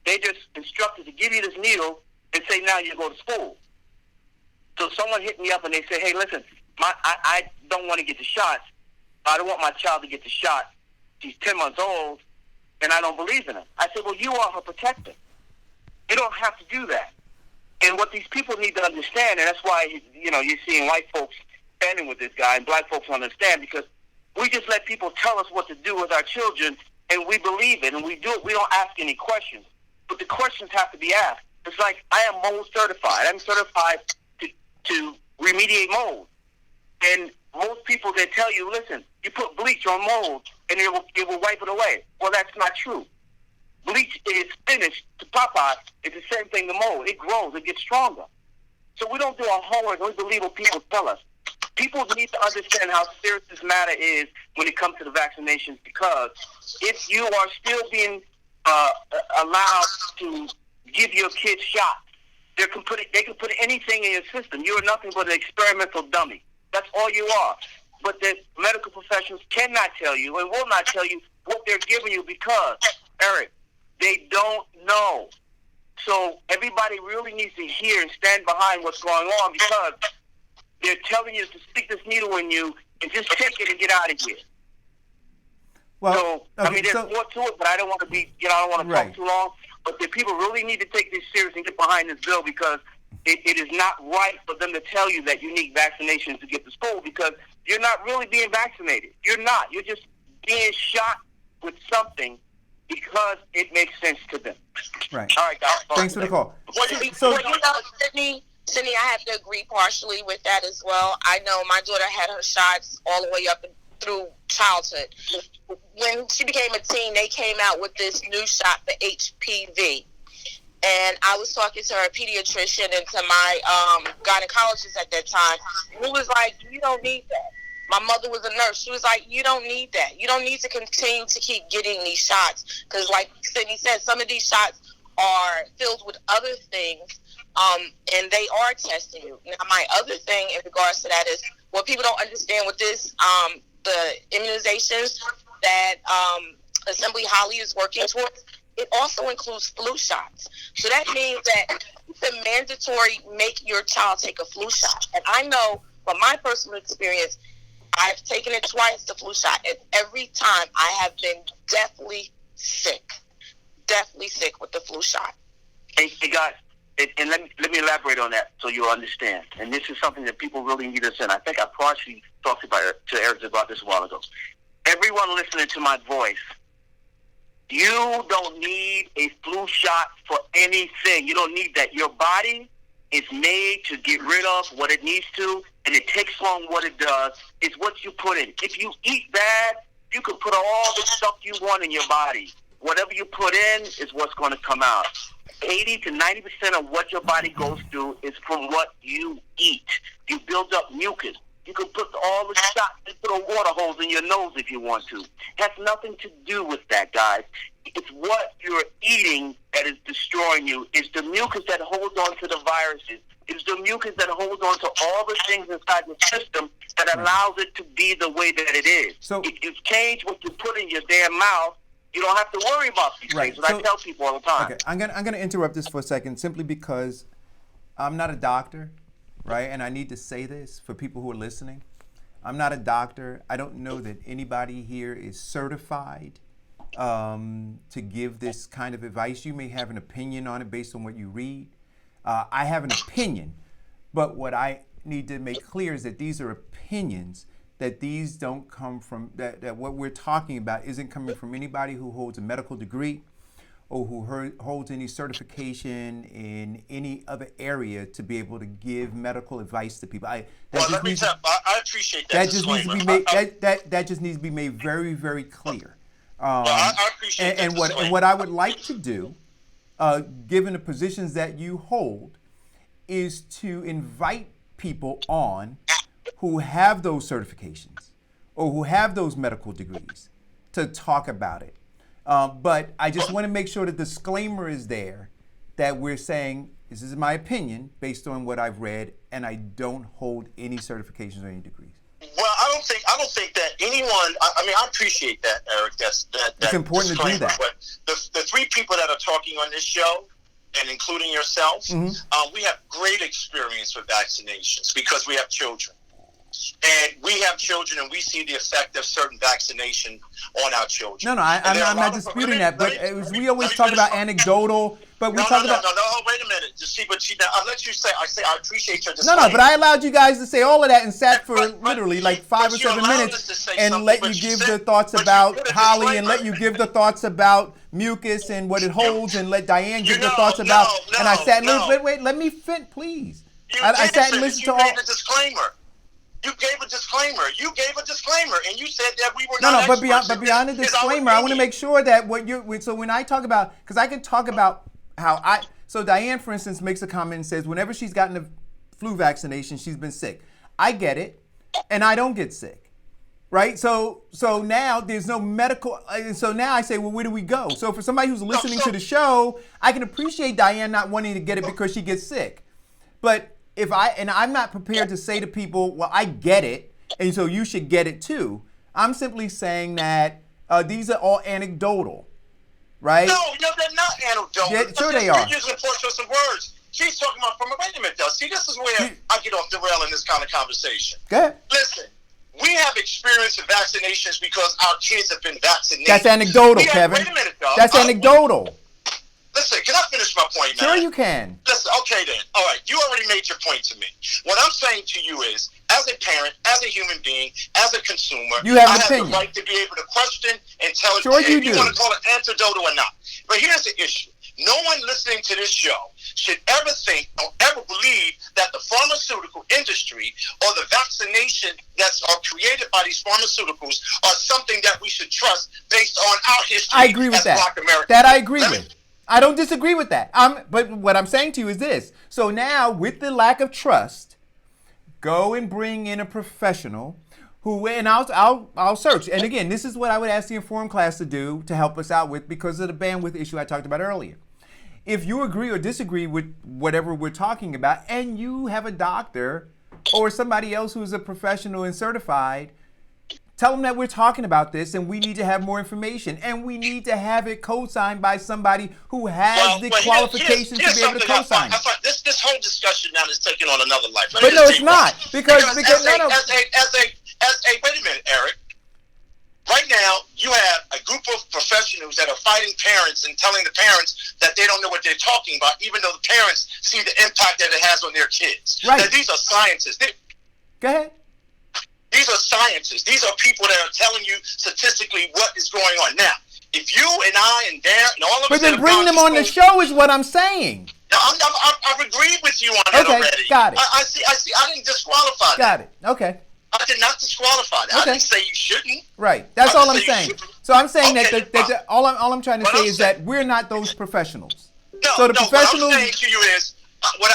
They just instructed to give you this needle and say, now you go to school. So someone hit me up and they say, hey, listen, I don't want to get the shots. I don't want my child to get the shot. She's 10 months old, and I don't believe in her. I said, well, you are her protector. You don't have to do that. And what these people need to understand, and that's why, you're seeing white folks standing with this guy, and black folks understand, because we just let people tell us what to do with our children, and we believe it, and we do it. We don't ask any questions. But the questions have to be asked. It's like, I am mold certified. I'm certified to remediate mold. And most people, they tell you, listen, you put bleach on mold, and it will wipe it away. Well, that's not true. Bleach is finished to Popeye. It's the same thing to mold. It grows. It gets stronger. So we don't do our homework. We believe what people tell us. People need to understand how serious this matter is when it comes to the vaccinations, because if you are still being allowed to give your kids shots, they can put anything in your system. You are nothing but an experimental dummy. That's all you are. But the medical professionals cannot tell you and will not tell you what they're giving you because, Eric, they don't know. So everybody really needs to hear and stand behind what's going on, because they're telling you to stick this needle in you and just take it and get out of here.
Well,
so,
okay,
there's more to it, but I don't want to be, I don't want to talk too long. But the people really need to take this serious and get behind this bill, because it is not right for them to tell you that you need vaccinations to get to school, because you're not really being vaccinated. You're not. You're just being shot with something because it makes sense to them.
Right.
All right, guys.
Thanks for the call.
Sydney, I have to agree partially with that as well. I know my daughter had her shots all the way up through childhood. When she became a teen, they came out with this new shot for HPV. And I was talking to her pediatrician and to my gynecologist at that time, who was like, you don't need that. My mother was a nurse. She was like, you don't need that. You don't need to continue to keep getting these shots. Because like Sydney said, some of these shots are filled with other things, and they are testing you. Now, my other thing in regards to that is what people don't understand with this, the immunizations that Assembly Holly is working towards, it also includes flu shots. So that means that it's a mandatory make your child take a flu shot. And I know from my personal experience, I've taken it twice, the flu shot, and every time I have been deathly sick with the flu shot.
Hey guys, and let me elaborate on that so you'll understand. And this is something that people really need to understand. I think I partially talked to Eric about this a while ago. Everyone listening to my voice, you don't need a flu shot for anything. You don't need that. Your body is made to get rid of what it needs to, and it takes on what it does. It's what you put in. If you eat bad, you can put all the stuff you want in your body. Whatever you put in is what's going to come out. 80 to 90% of what your body goes through is from what you eat. You build up mucus. You can put all the shots and put a water hose in your nose if you want to. It has nothing to do with that, guys. It's what you're eating that is destroying you. It's the mucus that holds on to the viruses. It's the mucus that holds on to all the things inside the system that allows it to be the way that it is. So if you change what you put in your damn mouth, you don't have to worry about these things. But I tell people all the time.
Okay, I'm gonna interrupt this for a second, simply because I'm not a doctor, right? And I need to say this for people who are listening. I'm not a doctor. I don't know that anybody here is certified to give this kind of advice. You may have an opinion on it based on what you read. I have an opinion, but what I need to make clear is that these are opinions, that these don't come from, that what we're talking about isn't coming from anybody who holds a medical degree or who holds any certification in any other area to be able to give medical advice to people. I appreciate that. That just needs to be made very, very clear.
I appreciate that.
And what I would like to do, given the positions that you hold, is to invite people on who have those certifications or who have those medical degrees to talk about it. But I just want to make sure the disclaimer is there that we're saying This is my opinion based on what I've read, and I don't hold any certifications or any degrees.
Well, I don't think that anyone. I mean, I appreciate that, Eric. It's
important to do that.
But the three people that are talking on this show, and including yourself, we have great experience with vaccinations because we have children. And we have children, and we see the effect of certain vaccination on our children.
No, I'm not disputing that, but we always talk about anecdotal, but we talk about...
No, wait a minute. I'll let you say, I appreciate your disclaimer.
No, but I allowed you guys to say all of that and sat for literally like 5 or 7 minutes and let you give the thoughts about Holly and let you give the thoughts about mucus and what it holds and let Diane give the thoughts about... And I sat and wait, let me finish, please. I sat and listened to all...
You gave a disclaimer. You gave a disclaimer, and you said that we were not experts.
But beyond the disclaimer, I want to make sure that so when I talk about, because I can talk about so Diane, for instance, makes a comment and says whenever she's gotten a flu vaccination, she's been sick. I get it, and I don't get sick, right? So now there's no medical, so now I say, well, where do we go? So for somebody who's listening to the show, I can appreciate Diane not wanting to get it because she gets sick, but I'm not prepared to say to people, well, I get it, and so you should get it too. I'm simply saying that these are all anecdotal, right?
No, they're not anecdotal.
Yeah, sure they are.
You're using a portion of some words. She's talking about wait a minute, though. See, this is where I get off the rail in this kind of conversation.
Go ahead.
Listen, we have experience with vaccinations because our kids have been vaccinated.
That's anecdotal, Kevin.
Wait a minute, though.
That's anecdotal.
Listen, can I finish my point, man?
Sure you can.
Listen, okay then. All right, you already made your point to me. What I'm saying to you is, as a parent, as a human being, as a consumer,
you have an
I
opinion.
have the right to be able to question and tell it.
Sure you do.
You want to call it anecdotal or not. But here's the issue. No one listening to this show should ever think or ever believe that the pharmaceutical industry or the vaccination that's created by these pharmaceuticals are something that we should trust based on our history.
I agree with that.
Black Americans.
That I agree with. I don't disagree with that. But what I'm saying to you is this. So now, with the lack of trust, go and bring in a professional who, and I'll search. And again, this is what I would ask the Inform class to do to help us out with because of the bandwidth issue I talked about earlier. If you agree or disagree with whatever we're talking about, and you have a doctor or somebody else who's a professional and certified, tell them that we're talking about this and we need to have more information and we need to have it co-signed by somebody who has the qualifications to be able to co-sign.
This whole discussion now is taking on another life.
But no, it's not because
wait a minute, Eric. Right now, you have a group of professionals that are fighting parents and telling the parents that they don't know what they're talking about, even though the parents see the impact that it has on their kids.
Right.
Now, these are scientists.
Go ahead.
These are scientists. These are people that are telling you statistically what is going on. Now, if you and I and Darren and all of us...
But then bring them on the show is what I'm saying.
Now, I've agreed with you on that already.
Okay, got it.
I see. I didn't disqualify that.
Got it. Okay.
I did not disqualify that.
Okay.
I didn't say you shouldn't.
Right. That's all I'm saying. So I'm saying that all I'm trying to say is that we're not those professionals.
No,
so the professionals...
what I'm saying to you is...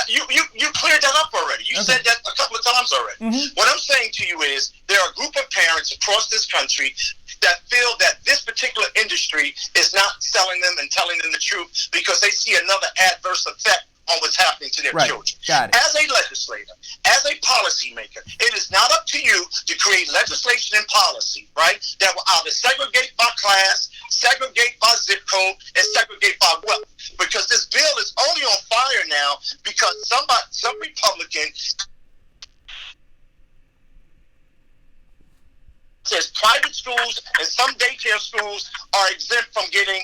you cleared that up already. You said that a couple of times already.
Mm-hmm.
What I'm saying to you is there are a group of parents across this country that feel that this particular industry is not selling them and telling them the truth because they see another adverse effect on what's happening to their children.
Got it.
As a legislator, as a policymaker, it is not up to you to create legislation and policy, right, that will either segregate by class, segregate by zip code, and segregate by wealth. Because this bill is only on fire now because some Republican says private schools and some daycare schools are exempt from getting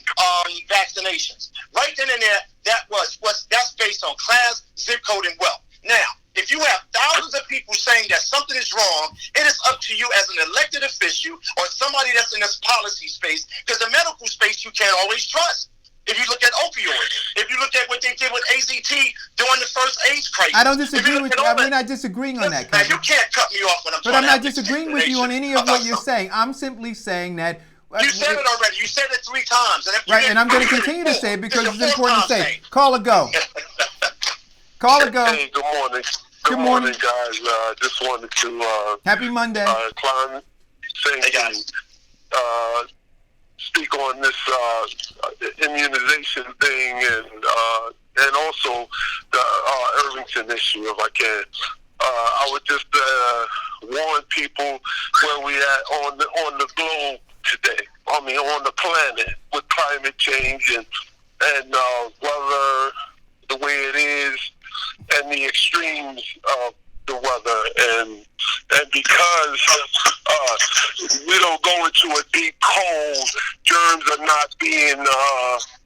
vaccinations. Right then and there, that's based on class, zip code, and wealth. Now, if you have thousands of people saying that something is wrong, it is up to you as an elected official or somebody that's in this policy space, because the medical space you can't always trust. If you look at opioids, if you look at what they did with AZT during the first AIDS crisis.
I don't disagree with you. We're not disagreeing on that, Kevin.
Now, you can't cut me off when I'm talking.
But I'm not disagreeing with you on any of what you're saying. I'm simply saying that...
You said it already. You said it 3 times.
And I'm going to continue to say it because it's important to say. Call or go. Call or go.
Hey, good morning. Good morning, guys. Just wanted to...
Happy Monday.
Klein, same thing. Speak on this immunization thing and also the Irvington issue, if I can. I would just warn people where we at on the globe today. I mean, on the planet with climate change and weather the way it is, and the extremes of the weather, and because we don't go into a deep cold, germs are not being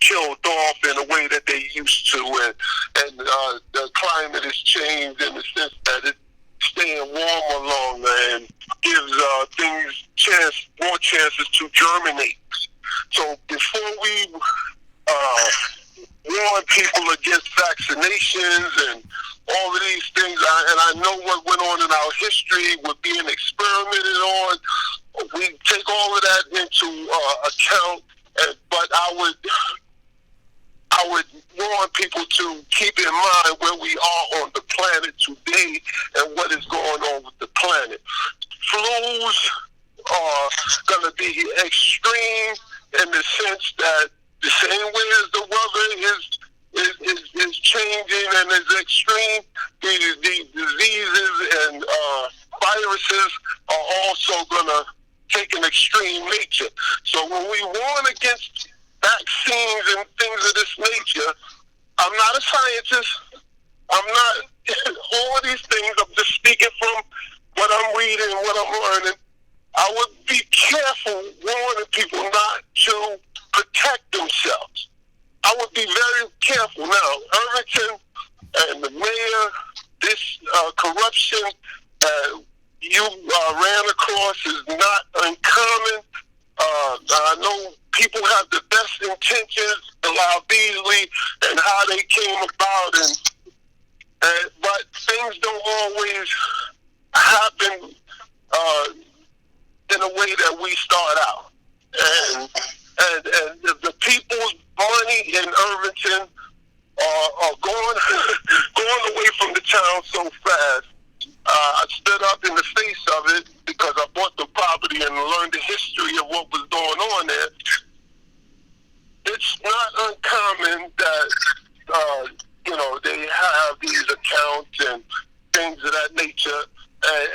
killed off in a way that they used to, and the climate has changed in the sense that it's staying warmer longer and gives things more chances to germinate. So before we warn people against vaccinations and all of these things, and I know what went on in our history with being experimented on, we take all of that into account, but I would warn people to keep in mind where we are on the planet today and what is going on with the planet. Flus are going to be extreme in the sense that the same way as the weather is changing and is extreme, the diseases and viruses are also going to take an extreme nature. So when we warn against vaccines and things of this nature, I'm not a scientist. I'm not all of these things. I'm just speaking from what I'm reading and what I'm learning. I would be careful warning people not to protect themselves. I would be very careful. Now, Irvington and the mayor, this corruption you ran across is not uncommon. I know people have the best intentions about Beasley and how they came about, but things don't always happen in a way that we start out. And the people's money in Irvington are going away from the town so fast. I stood up in the face of it because I bought the property and learned the history of what was going on there. It's not uncommon that they have these accounts and things of that nature,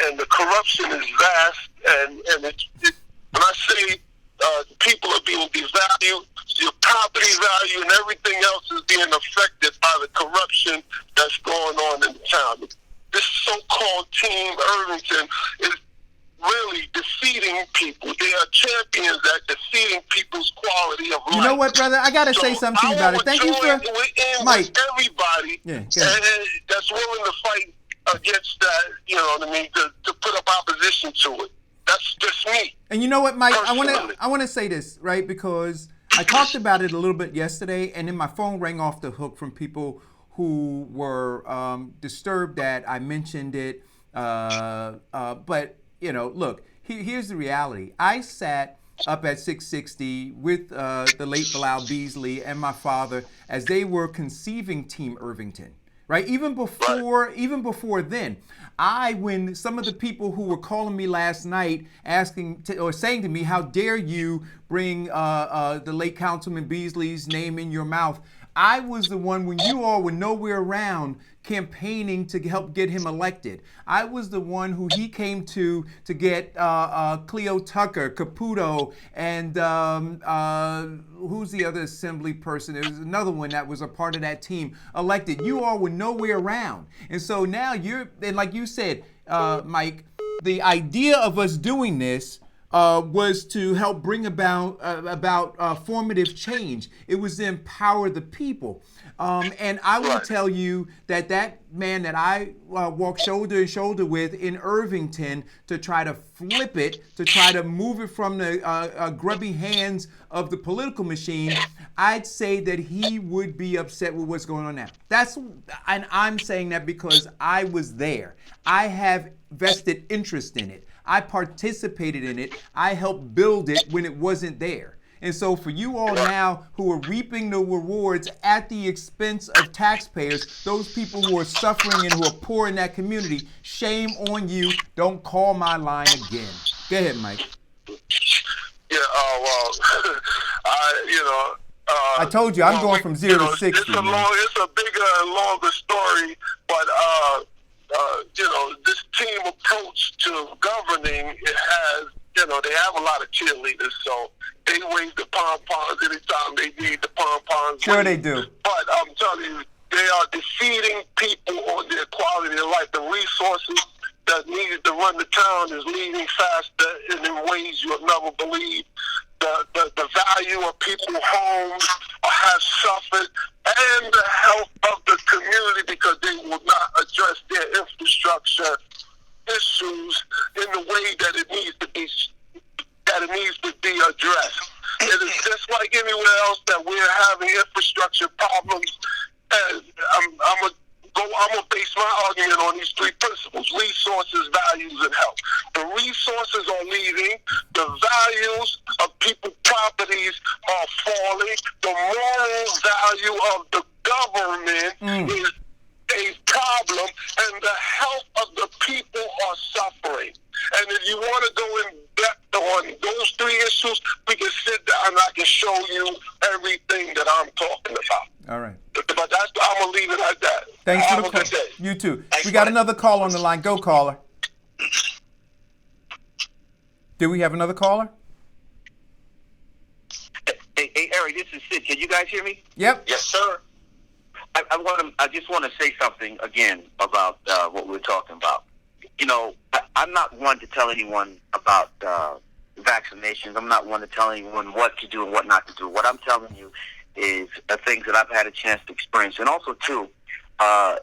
and the corruption is vast. And it's when I say people are being devalued, your property value and everything else is being affected by the corruption that's going on in the town. This so-called Team Irvington is really defeating people. They are champions at defeating people's quality of life.
You know what, brother? I got to say something to you about it. Thank you for Mike.
Everybody that's willing to fight against that, you know what I mean, to put up opposition to it. That's just me.
And you know what, Mike?
Personally.
I want to say this, right? Because I talked about it a little bit yesterday, and then my phone rang off the hook from people who were disturbed that I mentioned it. But, look, here's the reality. I sat up at 660 with the late Bilal Beasley and my father as they were conceiving Team Irvington, right? Even before then, when some of the people who were calling me last night saying to me, how dare you bring the late Councilman Beasley's name in your mouth, I was the one, when you all were nowhere around, campaigning to help get him elected. I was the one who he came to get Cleo Tucker, Caputo, and who's the other assembly person? There was another one that was a part of that team elected. You all were nowhere around. And so now and like you said, Mike, the idea of us doing this was to help bring about formative change. It was to empower the people. And I will tell you that man that I walked shoulder to shoulder with in Irvington to try to flip it, to try to move it from the grubby hands of the political machine, I'd say that he would be upset with what's going on now. And I'm saying that because I was there. I have vested interest in it. I participated in it. I helped build it when it wasn't there. And so for you all now who are reaping the rewards at the expense of taxpayers, those people who are suffering and who are poor in that community, shame on you. Don't call my line again. Go ahead, Mike.
Yeah,
I told you, I'm going from 0 to 60.
It's a bigger and longer story, but this team approach to governing, it has, they have a lot of cheerleaders, so they wave the pom-poms anytime they need the pom-poms.
Sure they do.
But I'm telling you, they are defeating people on their quality of life. The resources that needed to run the town is leaving faster and in ways you'll never believe. The value of people's homes has suffered, and the health of the community, because they will not address their infrastructure issues in the way that it needs to be addressed. It is just like anywhere else that we're having infrastructure problems. And I'm gonna base my argument on these three principles: resources, values, and health. The resources are leaving. The values of people's properties are falling. The moral value of the government is a problem, and the health of the people are suffering. And if you want to go in depth on those three issues, we can sit down and I can show you everything that I'm talking about.
All right.
But I'm going to leave it at that.
Thanks for the
Have a
call.
good day.
You too.
Thanks,
We got
buddy.
another call on the line. Go, caller. Do we have another caller?
Hey, Eric, this is Sid. Can you guys hear me?
Yep.
Yes, sir.
I just want to say something again about what we're talking about. I'm not one to tell anyone about vaccinations. I'm not one to tell anyone what to do and what not to do. What I'm telling you is things that I've had a chance to experience. And also, too, I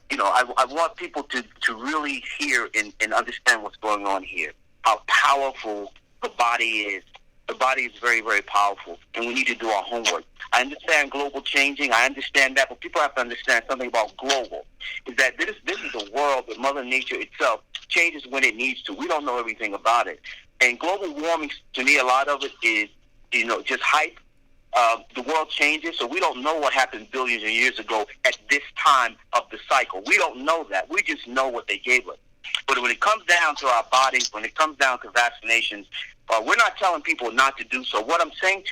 want people to really hear and understand what's going on here, how powerful the body is. The body is very, very powerful, and we need to do our homework. I understand global changing. I understand that, but people have to understand something about global, is that this is a world that Mother Nature itself changes when it needs to. We don't know everything about it. And global warming, to me, a lot of it is, just hype. The world changes, so we don't know what happened billions of years ago at this time of the cycle. We don't know that. We just know what they gave us. But when it comes down to our bodies, when it comes down to vaccinations, we're not telling people not to do so. What I'm saying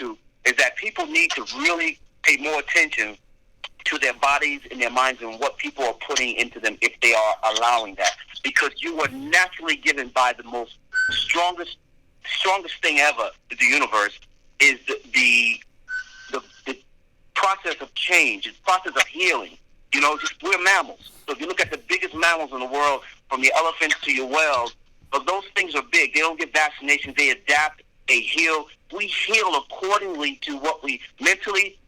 is that people need to really pay more attention to their bodies and their minds and what people are putting into them if they are allowing that. Because you were naturally given by the most strongest thing ever in the universe is the process of change, the process of healing. We're mammals. So if you look at the biggest mammals in the world, from your elephants to your whales, but those things are big. They don't get vaccinations. They adapt. They heal. We heal accordingly to what we mentally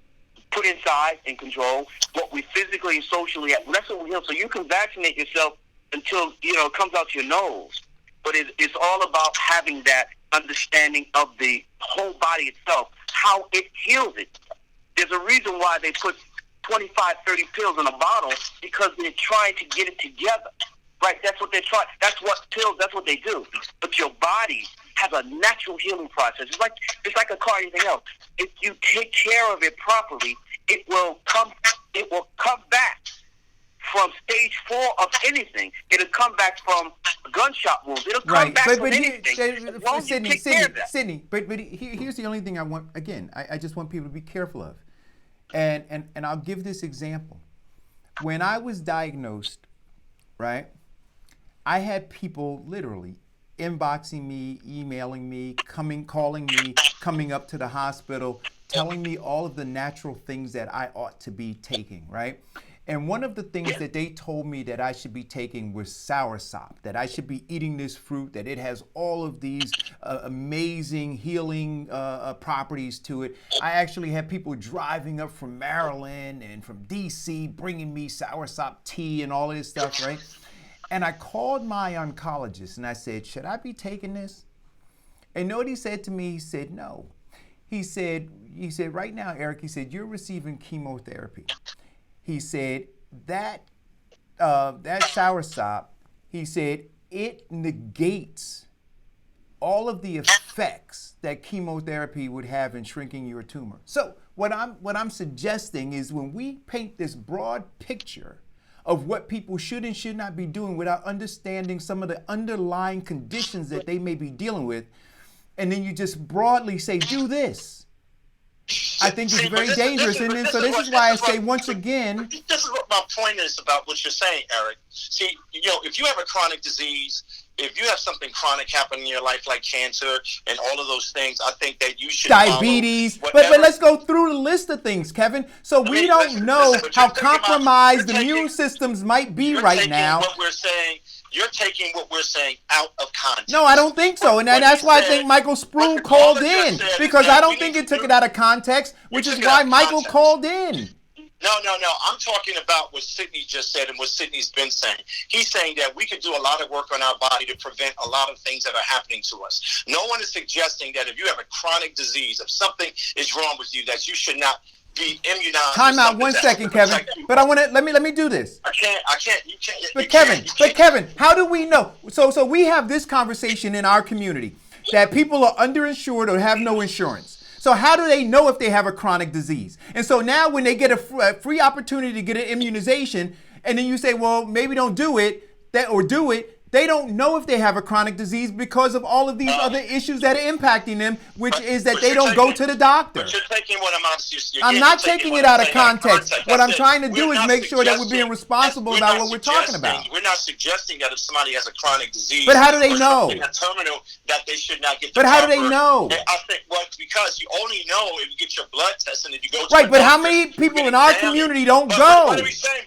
put inside and control, what we physically and socially. That's what we heal. So you can vaccinate yourself until it comes out your nose. But it's all about having that understanding of the whole body itself, how it heals it. There's a reason why they put 25, 30 pills in a bottle, because they're trying to get it together. Right, that's what they're trying. That's what they do. But your body has a natural healing process. It's like a car, anything else. If you take care of it properly, it will come back from stage 4 of anything. It'll come back from gunshot wounds. It'll come back from anything.
Sydney, but here's the only thing I want. Again, I just want people to be careful of, and I'll give this example. When I was diagnosed, right, I had people literally inboxing me, emailing me, calling me, coming up to the hospital, telling me all of the natural things that I ought to be taking, right? And one of the things that they told me that I should be taking was soursop, that I should be eating this fruit, that it has all of these amazing healing properties to it. I actually had people driving up from Maryland and from DC bringing me soursop tea and all of this stuff, right? And I called my oncologist and I said, should I be taking this? And you know what he said to me? He said, no. He said, right now, Eric, he said, you're receiving chemotherapy. He said, that soursop, he said, it negates all of the effects that chemotherapy would have in shrinking your tumor. So what I'm suggesting is, when we paint this broad picture of what people should and should not be doing without understanding some of the underlying conditions that they may be dealing with, and then you just broadly say, do this, I think it's very dangerous. And then, so this is why I say once again.
This is what my point is about what you're saying, Eric. See, if you have a chronic disease, if you have something chronic happen in your life like cancer and all of those things, I think that you should
diabetes. But let's go through the list of things, Kevin. So we don't know how compromised the immune systems might be right now.
You're taking what we're saying out of context.
No, I don't think so. And that's why I think Michael Spruill called in. Because I don't think it took it out of context, which is why Michael called in.
No. I'm talking about what Sydney just said and what Sydney's been saying. He's saying that we could do a lot of work on our body to prevent a lot of things that are happening to us. No one is suggesting that if you have a chronic disease, if something is wrong with you, that you should not be immunized.
Time out 1 second, Kevin. But I want to let me do this.
I can't. You can't.
But Kevin, how do we know? So we have this conversation in our community that people are underinsured or have no insurance. So how do they know if they have a chronic disease? And so now when they get a free opportunity to get an immunization, and then you say, well, maybe don't do it, do it. They don't know if they have a chronic disease because of all of these other issues that are impacting them, which is that they don't go to the doctor.
But you're taking what
I'm not taking it out of context. What I'm trying to do is make sure that we're being responsible about what we're talking about.
We're not suggesting that if somebody has a chronic disease,
but how do they know?
Terminal, that they should not get.
But how do they know?
I think because you only know if you get your blood test and if you go to
right. But how many people in our community don't go?
What are we saying?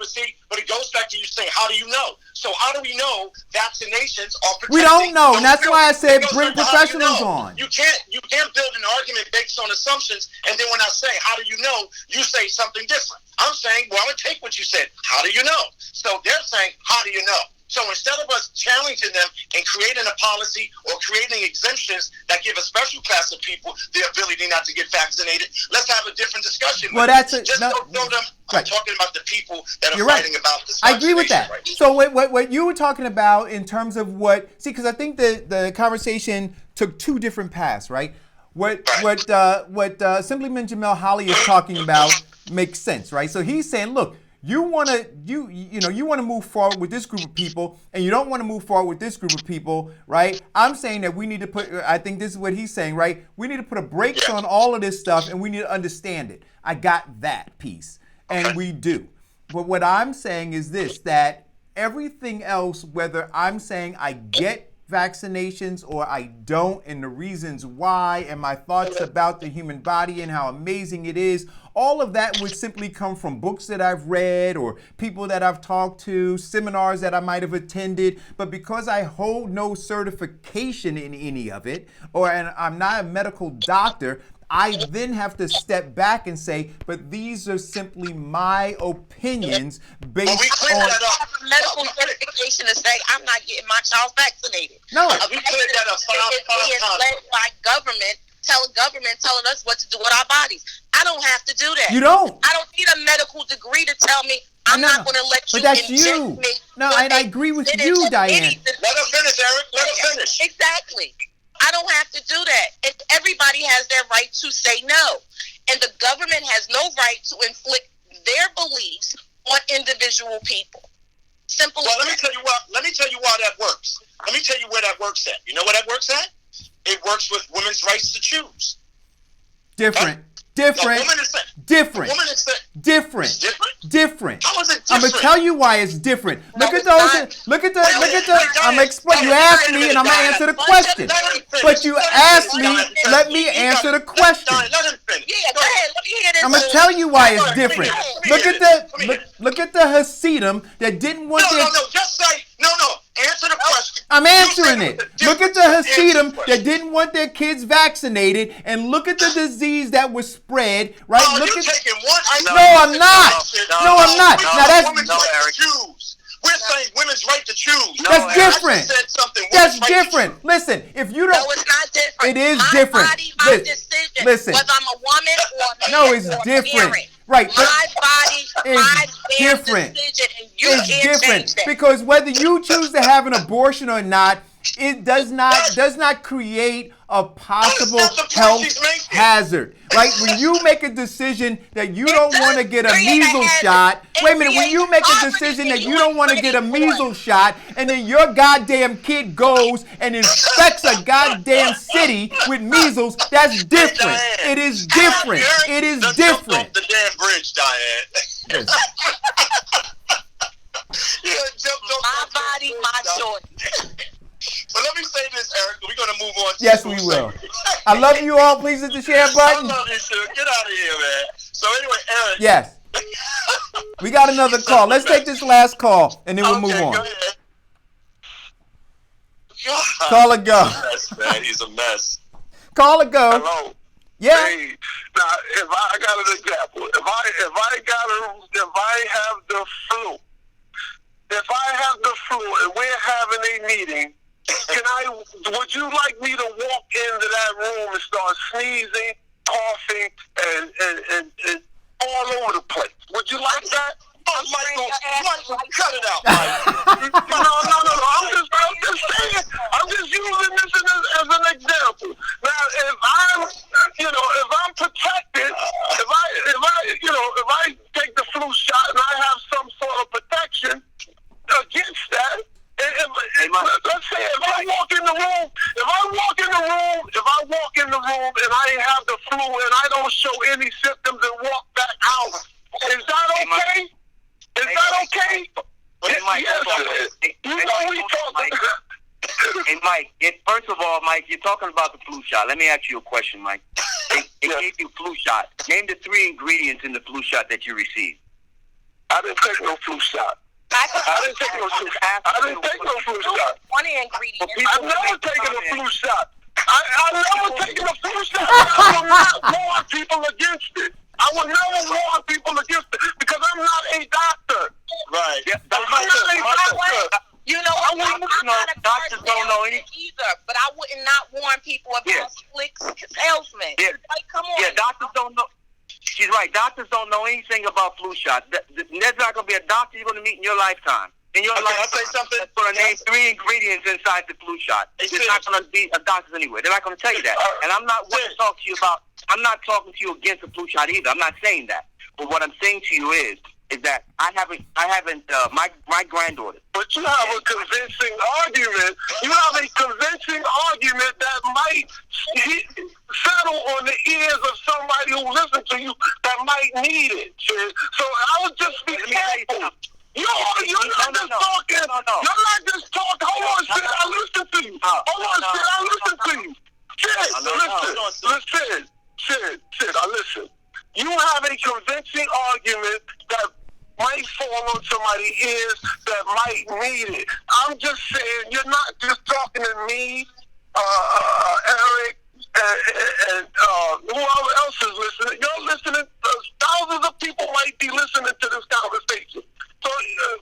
But it goes back to you saying, how do you know? So how do we know vaccinations are protecting?
We don't know, and that's why I said bring professionals on.
You can't build an argument based on assumptions, and then when I say, how do you know, you say something different. I'm saying, well, I take what you said. How do you know? So they're saying, how do you know? So instead of us challenging them and creating a policy or creating exemptions that give a special class of people the ability not to get vaccinated, let's have a different discussion.
Well,
don't throw them. I'm talking about the people that are fighting about this.
I agree with that. Right? So what you were talking about in terms of because I think the conversation took two different paths, right? What Assemblyman Jamel Holly is talking about makes sense, right? So he's saying, look, you want to move forward with this group of people, and you don't want to move forward with this group of people, right? I'm saying that we need to put. I think this is what he's saying, right? We need to put a brakes on all of this stuff, and we need to understand it. I got that piece, and we do. But what I'm saying is this: that everything else, whether I'm saying I get vaccinations or I don't, and the reasons why, and my thoughts about the human body and how amazing it is. All of that would simply come from books that I've read or people that I've talked to, seminars that I might have attended. But because I hold no certification in any of it, and I'm not a medical doctor, I then have to step back and say, but these are simply my opinions based on
medical certification to say I'm not getting my child vaccinated.
No.
We cleared that up. It is led by government telling us what to do with our bodies. I don't have to do that.
You don't.
I don't need a medical degree to tell me I'm not going to let you inject me.
No, and I agree with you, Diane.
Let her finish, Eric. Let her finish.
Exactly. I don't have to do that. And everybody has their right to say no. And the government has no right to inflict their beliefs on individual people. Simple.
Well, let me tell you why that works. Let me tell you where that works at. You know where that works at? It works with women's rights to choose.
Different.
Different.
Different.
How is it different?
I'm gonna tell you why it's different. Look at those. Look at the. I'm gonna explain. You asked me, and I'm gonna answer the question. But you asked me. Let me answer the question.
Yeah, go ahead. Let me hear this.
I'm gonna tell you why it's different. Look at the Hasidim that didn't want their.
No. Just say no. Answer the question.
I'm answering it. Look at the Hasidim that didn't want their kids vaccinated, and look at the disease that was spread. Right?
Oh,
look
you're
at.
taking one.
No, I'm not. No, I'm not. Now that's.
Eric. We're saying women's right to choose.
That's different. That's different. Listen, if you don't.
No, it's not different.
It is
my
different.
Body, my decision.
Listen.
Whether I'm a woman or a man.
No, it's
or
different.
Parent.
Right.
My body, my
different.
Decision, and you
it's
can't
different
change that.
Because whether you choose to have an abortion or not, it does not create a possible
That's not the point
health
she's making.
hazard. Right? When you make a decision that you don't want to get a measles shot, wait a minute, when you make a decision that you don't want to get a measles shot, and then your goddamn kid goes and infects a goddamn city with measles, that's different. It is different. It is different.
The damn bridge, Diane.
My body, my choice.
But let me say this, Eric. We're going to move on.
Yes, we will. I love you all. Please hit the share button.
I love you too. Get out of here, man. So anyway, Eric.
Yes. We got another call. Let's take this last call, and then we'll move on.
Go ahead. God.
Call or go.
He's a mess, man. He's a mess.
Call or go.
Hello.
Yeah.
Hey, now if I got an example, if I have the flu, and we're having a meeting, would you like me to walk into that room and start sneezing, coughing, and all over the place? Would you like that?
Oh, Michael, cut it out, Mike.
No. I'm just using this as an example. Now, if I'm protected, if I take the flu shot and I have some sort of protection against that, let's say if I walk in the room and I have the flu and I don't show any symptoms and walk back out, is that okay? Is that okay?
Hey, Mike, Hey, Mike, first of all, Mike, you're talking about the flu shot. Let me ask you a question, Mike. They gave you flu shot. Name the 3 ingredients in the flu shot that you received.
I didn't take no flu shot. I didn't take no flu shot.
20 ingredients.
I've never taken a flu shot. I've never taken a flu shot. I will not warn people against it. I will never warn people against it because I'm not a doctor.
Right.
Yeah, I'm not a doctor.
You know, I'm not a
doctors don't know anything
either, but I would not warn people about slick salesmen.
Yeah.
Like, come on.
Yeah, doctors don't know. She's right. Doctors don't know anything about flu shots. There's not going to be a doctor you're going to meet in your lifetime. In your lifetime,
I'll say something.
That's going to name 3 ingredients inside the flu shot. There's not going to be a doctor anywhere. They're not going to tell you that. And I'm not going to talk to you about. I'm not talking to you against the flu shot either. I'm not saying that. But what I'm saying to you is that I haven't my granddaughter.
But you have a convincing argument. You have a convincing argument that might settle on the ears of somebody who listens to you that might need it. So I would just be careful. You're not just talking. You're not just talking. Hold on, Sid. I listen to you. Hold on, Sid. I listen to you. Sid, I listen. You have a convincing argument that might fall on somebody's ears that might need it. I'm just saying, you're not just talking to me, Eric, and whoever else is listening. You're listening. Thousands of people might be listening to this conversation. So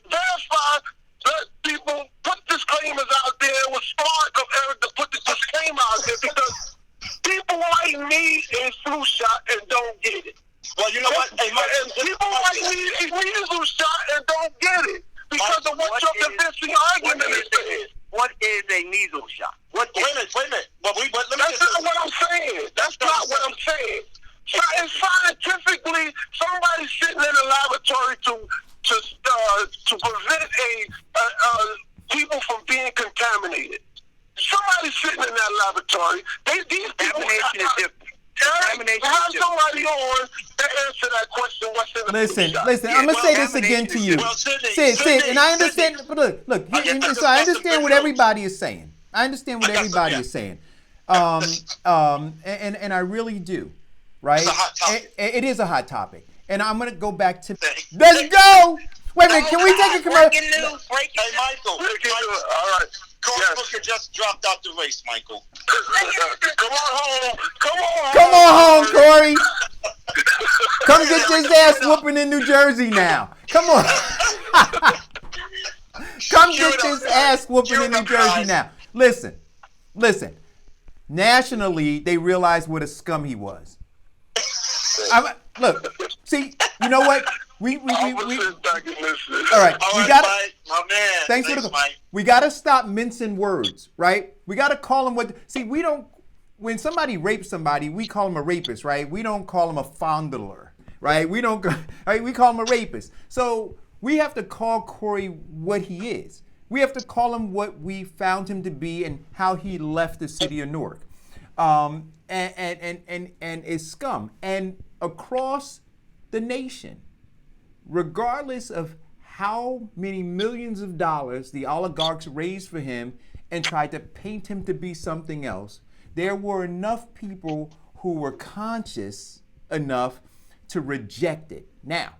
verify that people put disclaimers out there. It was smart of Eric to put the disclaimer out there because people might need a flu shot and don't get it.
Well, you know what? Hey,
and people might need a measles shot and don't get it because of what your convincing argument is.
What is a measles shot?
Wait a minute.
That's not what I'm saying. That's not what I'm saying. Scientifically, somebody's sitting in a laboratory to prevent people from being contaminated. Somebody's sitting in that laboratory. These people
is different.
Have somebody on to answer that question. What's in the
Listen. I'm gonna say this again to you, Sid, and I understand. But look. So I understand what everybody is saying. And I really do. Right?
It's a hot topic.
It is a hot topic, and I'm gonna go back to. Let's go. Wait a minute. Can we take a commercial?
Breaking news.
Hey, Michael.
All right.
CORY Booker just dropped out the race, Michael.
Come on
home, Corey. Come get this ass whooping in New Jersey now. Come on. Come get this ass whooping in New Jersey now. Listen. Nationally, they realized what a scum he was. Look, see, you know what? All right, we got to.
My man.
Thanks for the. We got to stop mincing words, right? We got to call them what. See, we don't when somebody rapes somebody, we call him a rapist, right? We don't call him a fondler, right? We don't, right? We call him a rapist. So we have to call Cory what he is. We have to call him what we found him to be and how he left the city of Newark. And is scum. And across the nation, regardless of how many millions of dollars the oligarchs raised for him and tried to paint him to be something else, there were enough people who were conscious enough to reject it. Now,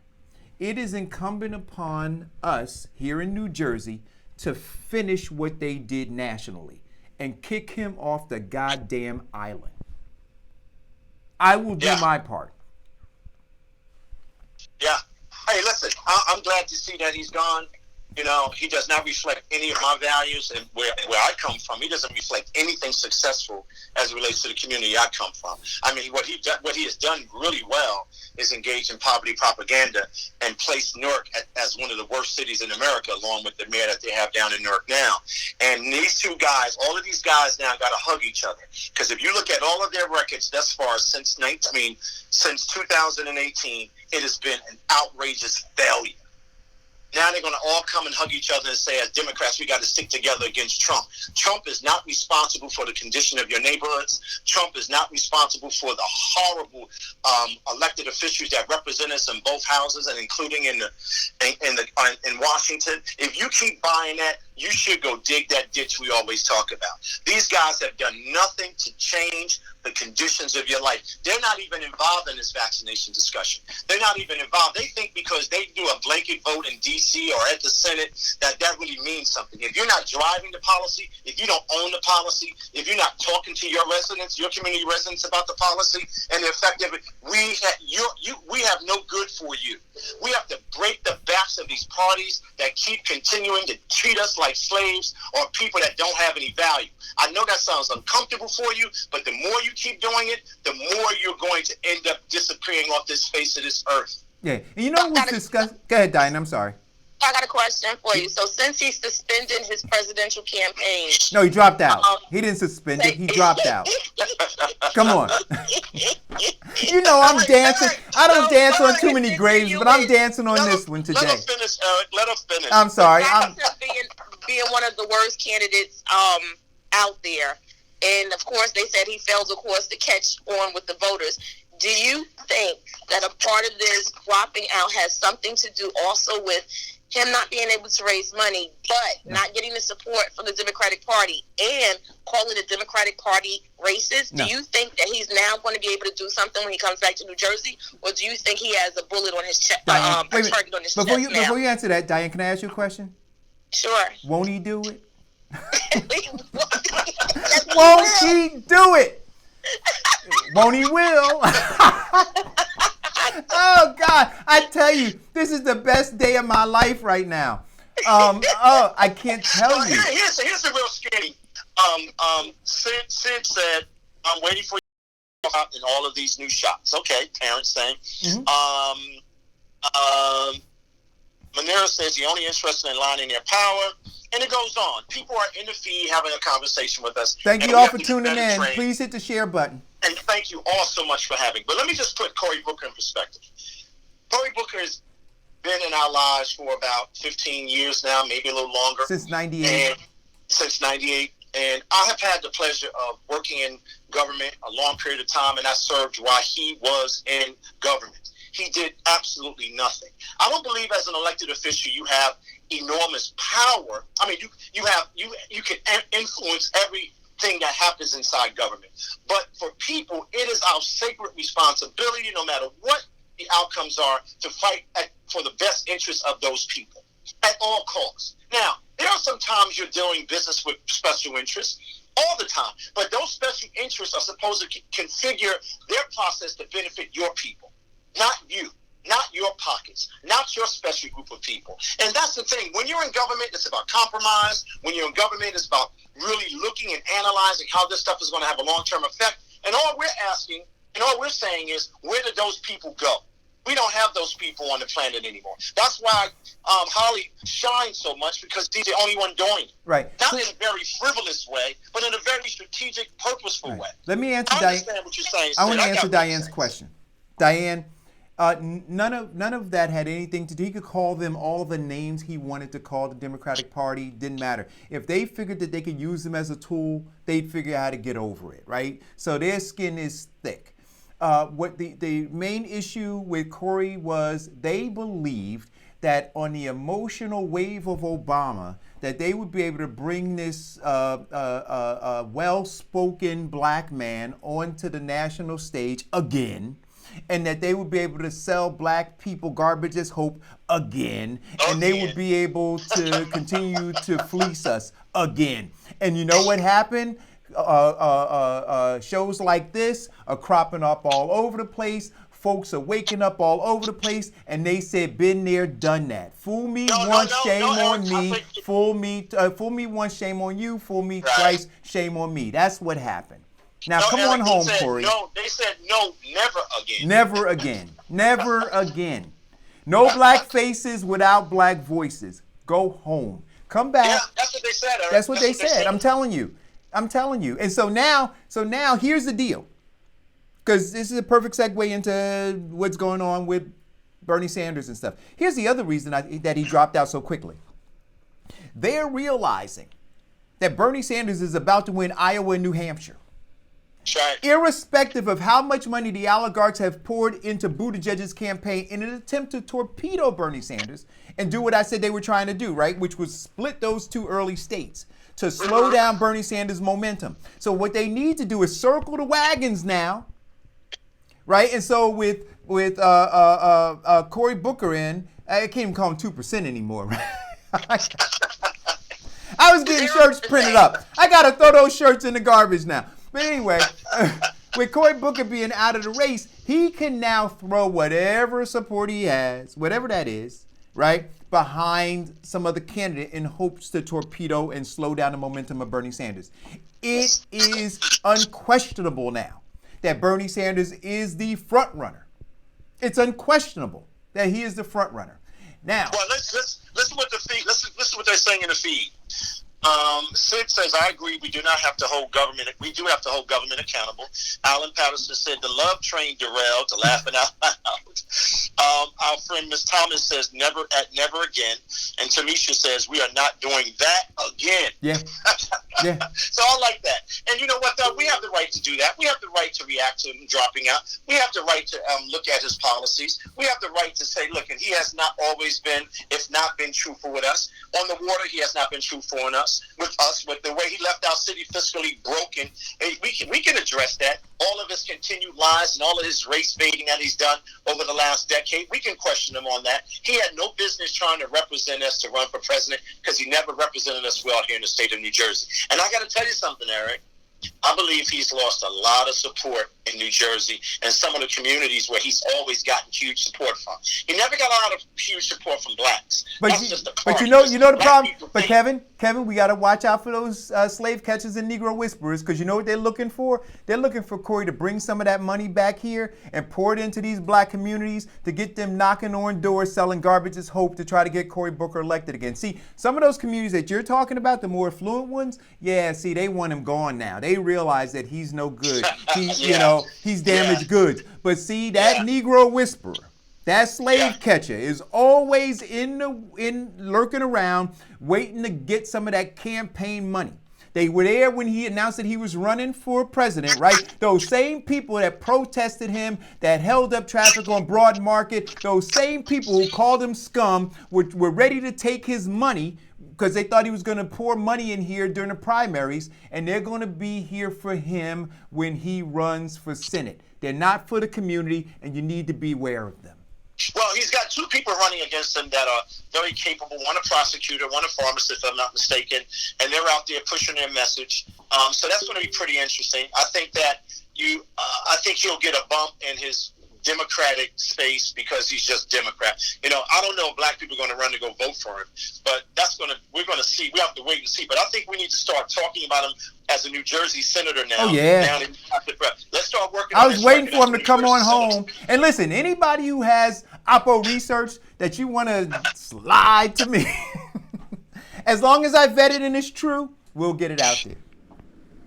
it is incumbent upon us here in New Jersey to finish what they did nationally and kick him off the goddamn island. I will do my part.
Yeah. Hey, listen, I'm glad to see that he's gone. You know, he does not reflect any of my values, and where I come from, he doesn't reflect anything successful as it relates to the community I come from. I mean, what he has done really well is engage in poverty propaganda and place Newark as one of the worst cities in America, along with the mayor that they have down in Newark now. And these two guys, all of these guys now got to hug each other, because if you look at all of their records thus far since 2018, it has been an outrageous failure. Now they're going to all come and hug each other and say, as Democrats, we got to stick together against Trump. Trump is not responsible for the condition of your neighborhoods. Trump is not responsible for the horrible elected officials that represent us in both houses and including in Washington. If you keep buying that, you should go dig that ditch we always talk about. These guys have done nothing to change the conditions of your life. They're not even involved in this vaccination discussion. They're not even involved. They think because they do a blanket vote in D.C. or at the Senate that really means something. If you're not driving the policy, if you don't own the policy, if you're not talking to your residents, your community residents about the policy and the effect of it, we have no good for you. We have to break the backs of these parties that keep continuing to treat us like slaves or people that don't have any value. I know that sounds uncomfortable for you, but the more you keep doing it, the more you're going to end up disappearing off this face of this earth.
Yeah, and you know what's discussed? Go ahead, Diane, I'm sorry.
I got a question for you. So since he suspended his presidential campaign...
No, he dropped out. He didn't suspend it. He dropped out. Come on. You know I'm dancing. I don't dance on too many graves, but I'm dancing on this one today.
Let us finish, Eric. Let us finish.
I'm sorry.
Being one of the worst candidates out there. And, of course, they said he failed, of course, to catch on with the voters. Do you think that a part of this dropping out has something to do also with him not being able to raise money, but not getting the support from the Democratic Party and calling the Democratic Party racist? Do you think that he's now going to be able to do something when he comes back to New Jersey, or do you think he has a bullet on his chest, target on his chest now?
Before you answer that, Diane, can I ask you a question?
Sure.
Won't he do it? Won't he do it? Won't he will? Oh, God. I tell you, this is the best day of my life right now. I can't tell you.
Here's the real skinny. Sid said, I'm waiting for you in all of these new shots. Okay, parents saying. Mm-hmm. Manera says he's only interested in lining their power. And it goes on. People are in the feed having a conversation with us.
Thank you all for tuning in. Please hit the share button.
And thank you all so much for having. But let me just put Cory Booker in perspective. Cory Booker has been in our lives for about 15 years now, maybe a little longer.
Since 98.
Since 98. And I have had the pleasure of working in government a long period of time, and I served while he was in government. He did absolutely nothing. I don't believe as an elected official you have enormous power. I mean, you can influence everything that happens inside government. But for people, it is our sacred responsibility, no matter what the outcomes are, to fight for the best interests of those people at all costs. Now, there are some times you're doing business with special interests, all the time, but those special interests are supposed to configure their process to benefit your people, not you. Not your pockets, not your special group of people. And that's the thing. When you're in government, it's about compromise. When you're in government, it's about really looking and analyzing how this stuff is going to have a long-term effect. And all we're asking and all we're saying is, where did those people go? We don't have those rich people on the planet anymore. That's why Holly shines so much, because he's the only one doing it.
Right.
Not in a very frivolous way, but in a very strategic, purposeful way.
Let me answer
I understand what you're saying.
I want to
Sid.
answer
got
Diane's question. Diane, none of that had anything to do. He could call them all the names he wanted to call the Democratic Party. Didn't matter. If they figured that they could use them as a tool, they'd figure out how to get over it, right? So their skin is thick. What the main issue with Cory was, they believed that on the emotional wave of Obama, that they would be able to bring this well-spoken black man onto the national stage again, and that they would be able to sell black people garbage as hope again, and they would be able to continue to fleece us again. And you know what happened? Shows like this are cropping up all over the place. Folks are waking up all over the place, and they said, "Been there, done that. Fool me once, shame on me. Fool me once, shame on you. Fool me twice, shame on me." That's what happened. Now come on home, Cory.
No, they said no, never again.
Never again. Never again. No black faces without black voices. Go home. Come back.
Yeah, that's what they said, Eric.
That's what they said. I'm telling you. And so now here's the deal. Because this is a perfect segue into what's going on with Bernie Sanders and stuff. Here's the other reason that he dropped out so quickly. They're realizing that Bernie Sanders is about to win Iowa and New Hampshire.
Right.
Irrespective of how much money the oligarchs have poured into Buttigieg's campaign in an attempt to torpedo Bernie Sanders and do what I said they were trying to do, right? Which was split those two early states to slow down Bernie Sanders' momentum. So what they need to do is circle the wagons now, right? And so with Cory Booker in, I can't even call him 2% anymore, right? I was getting shirts printed up. I got to throw those shirts in the garbage now. But anyway, with Cory Booker being out of the race, he can now throw whatever support he has, whatever that is, right, behind some other candidate in hopes to torpedo and slow down the momentum of Bernie Sanders. It is unquestionable now that Bernie Sanders is the front runner. It's unquestionable that he is the front runner. Now,
well, listen what the feed. Listen what they're saying in the feed. Sid says, "I agree. We do not have to hold government. We do have to hold government accountable." Alan Patterson said, "The love train derailed." To laughing out loud. Our friend Miss Thomas says, "Never again." And Tamisha says, "We are not doing that again."
Yeah. Yeah.
So I like that. And you know what, though? We have the right to do that. We have the right to react to him dropping out. We have the right to look at his policies. We have the right to say, look, and he has not always been, if not been truthful with us. On the water, he has not been truthful with us, with the way he left our city fiscally broken. We can address that. All of his continued lies and all of his race baiting that he's done over the last decade, we can question him on that. He had no business trying to represent us to run for president, because he never represented us well here in the state of New Jersey. And I got to tell you something, Eric. I believe he's lost a lot of support in New Jersey and some of the communities where he's always gotten huge support from. He never got a lot of huge support from blacks.
But you know the problem. But Kevin, we got to watch out for those slave catchers and Negro whisperers, because you know what they're looking for? They're looking for Cory to bring some of that money back here and pour it into these black communities to get them knocking on doors, selling garbage as hope to try to get Cory Booker elected again. See, some of those communities that you're talking about, the more affluent ones, they want him gone now. They realize that he's no good. He's damaged goods. But see, that Negro whisperer, that slave catcher is always lurking around, waiting to get some of that campaign money. They were there when he announced that he was running for president, right? Those same people that protested him, that held up traffic on Broad Market, those same people who called him scum, were ready to take his money because they thought he was going to pour money in here during the primaries, and they're going to be here for him when he runs for Senate. They're not for the community, and you need to be aware of them.
Well, he's got two people running against him that are very capable, one a prosecutor, one a pharmacist, if I'm not mistaken, and they're out there pushing their message. So that's going to be pretty interesting. I think that I think he'll get a bump in his Democratic space because he's just Democrat. I don't know if black people are going to run to go vote for him, but we're going to see. We have to wait and see. But I think we need to start talking about him as a New Jersey senator now.
Oh, yeah.
Let's start working.
I was waiting for him to come on home. And listen, anybody who has Oppo research that you want to slide to me. As long as I vet it and it's true, we'll get it out there.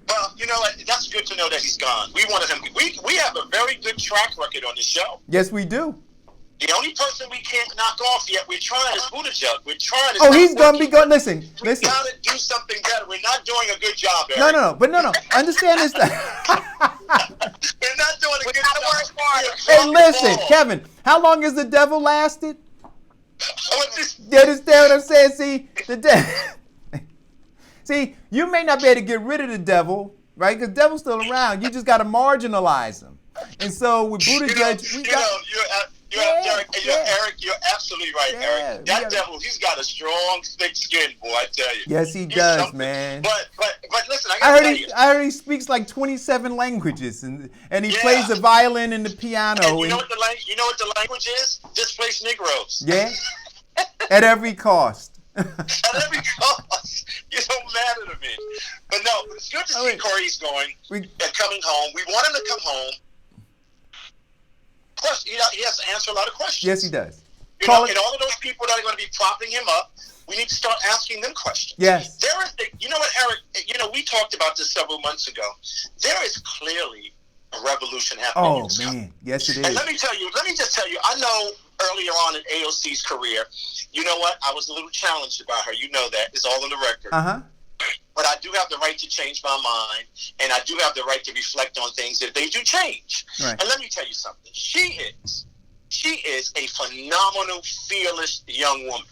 Well, you know what? That's good to know that he's gone. We wanted him. We have a very good track record on this show.
Yes, we do.
The only person we can't knock off yet, we're trying is Buttigieg. We're trying.
Oh, he's gonna be good. Listen.
We gotta do something better. We're not doing a good job, Eric.
No. Understand this.
We're not doing a good job.
Hey, listen, Kevin. How long has the devil lasted? You understand what I'm saying? See, See, you may not be able to get rid of the devil, right? Because the devil's still around. You just got to marginalize him. And so with Buttigieg,
Eric, you're absolutely right, Eric. That devil, he's got a strong, thick skin, boy. I tell you.
Yes, he does, man.
But listen, I
heard he speaks like 27 languages, and he plays the violin and the piano.
And you know what the language is? Displaced Negroes.
Yeah. At every cost.
At every cost. You don't matter to me. But no, it's good to see Corey's going and coming home. We want him to come home. Plus, he has to answer a lot of questions.
Yes, he does.
And all of those people that are going to be propping him up, we need to start asking them questions.
Yes.
You know what, Eric? We talked about this several months ago. There is clearly a revolution happening.
Oh, man. Yes, it is.
And let me just tell you, I know earlier on in AOC's career, you know what? I was a little challenged about her. You know that. It's all on the record.
Uh-huh.
But I do have the right to change my mind, and I do have the right to reflect on things if they do change.
Right.
And let me tell you something. She is a phenomenal, fearless young woman.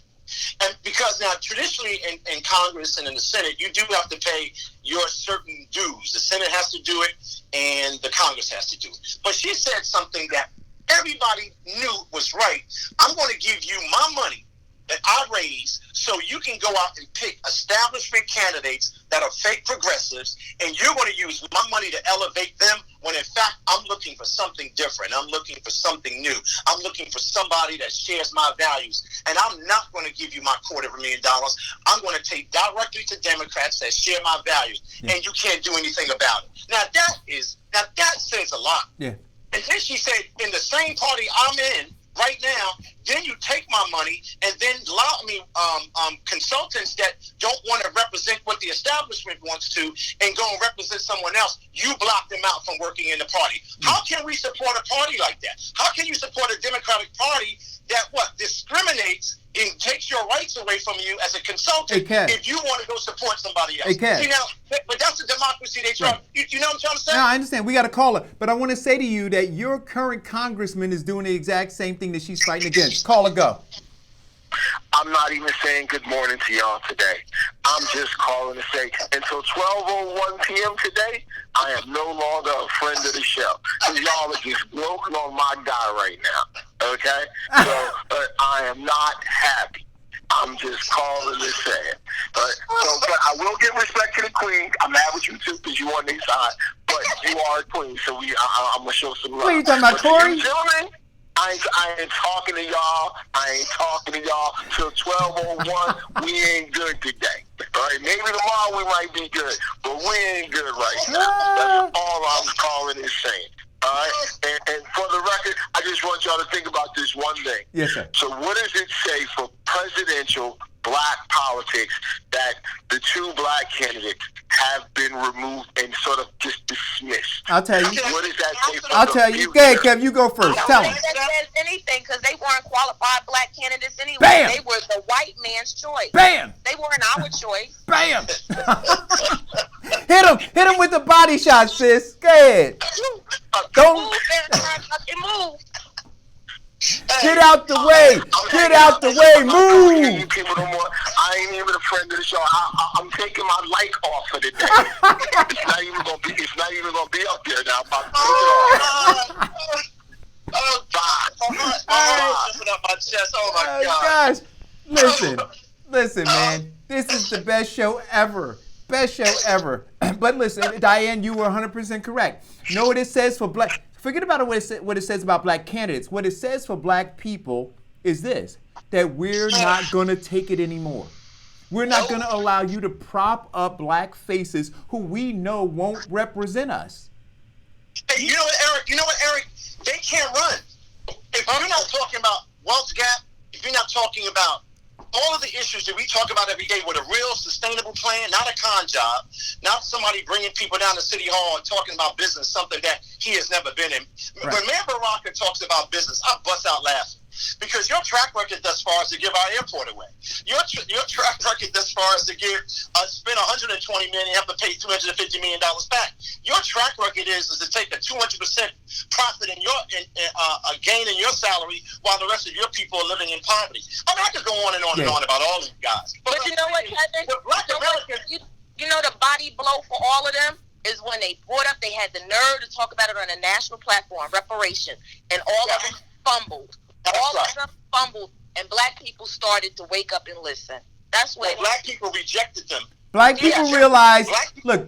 And because now, traditionally in Congress and in the Senate, you do have to pay your certain dues. The Senate has to do it, and the Congress has to do it. But she said something that everybody knew was right. I'm going to give you my money that I raise so you can go out and pick establishment candidates that are fake progressives, and you're going to use my money to elevate them when in fact I'm looking for something different. I'm looking for something new. I'm looking for somebody that shares my values, and I'm not going to give you my $250,000. I'm going to take directly to Democrats that share my values, and you can't do anything about it. Now that says a lot.
Yeah.
And then she said, in the same party I'm in right now, then you take my money and then allow me consultants that don't want to represent what the establishment wants to and go and represent someone else. You block them out from working in the party. How can we support a party like that? How can you support a Democratic Party that discriminates and takes your rights away from you as a consultant if you want to go support somebody else? See, now, but that's the democracy they try. Right. You know what I'm trying to say?
No, I understand. We got to call her. But I want to say to you that your current congressman is doing the exact same thing that she's fighting against. Call her, go.
I'm not even saying good morning to y'all today. I'm just calling to say until 12:01 p.m. today, I am no longer a friend of the show. Because y'all are just broken on my guy right now. Okay? So I am not happy. I'm just calling to say it. But I will give respect to the queen. I'm mad with you too because you on their side. But you are a queen, so I'm going to show some love.
What are you talking about, Corey?
Gentlemen, I ain't talking to y'all. I ain't talking to y'all till 12:01. We ain't good today. All right, maybe tomorrow we might be good, but we ain't good right now. That's all I'm calling and saying. All right, and for the record, I just want y'all to think about this one thing.
Yes, sir.
So what does it say for presidential black politics that the two black candidates have been removed and sort of just dismissed?
I'll tell you.
What does that say for
I'll
the
tell you.
future?
Go ahead, Kev, you go first. Tell him.
That says anything because they weren't qualified black candidates anyway.
Bam!
They were the white man's choice.
Bam!
They weren't our choice.
Bam! Hit him with the body shot, sis. Go ahead. Don't
move.
Get out the way. Get out the way. Move.
I ain't even a friend of the show. I'm taking my like off for the day. It's not even gonna be up there now.
Oh my
gosh. Listen, man. This is the best show ever. Best show ever. But listen, Diane, you were 100% correct. Know what it says for black? Forget about what it says about black candidates. What it says for black people is this: that we're not going to take it anymore. We're not going to allow you to prop up black faces who we know won't represent us.
Hey, you know what, Eric? They can't run. If you're not talking about wealth gap, if you're not talking about all of the issues that we talk about every day with a real sustainable plan, not a con job, not somebody bringing people down to City Hall and talking about business, something that he has never been in.
Right.
When Mayor Baraka talks about business, I bust out laughing. Because your track record thus far is to give our airport away. Your track record thus far is to spend $120 million, have to pay $350 million back. Your track record is to take a 200% profit in your gain in your salary, while the rest of your people are living in poverty. I mean, I could go on and on and on about all these guys.
But you know what, Kevin?
Black Americans,
you know the body blow for all of them is when they brought up, they had the nerve to talk about it on a national platform, reparation, and all of them fumbled. All of them fumbled, and black people started to wake up and listen. That's when
black people rejected them.
Black people realize,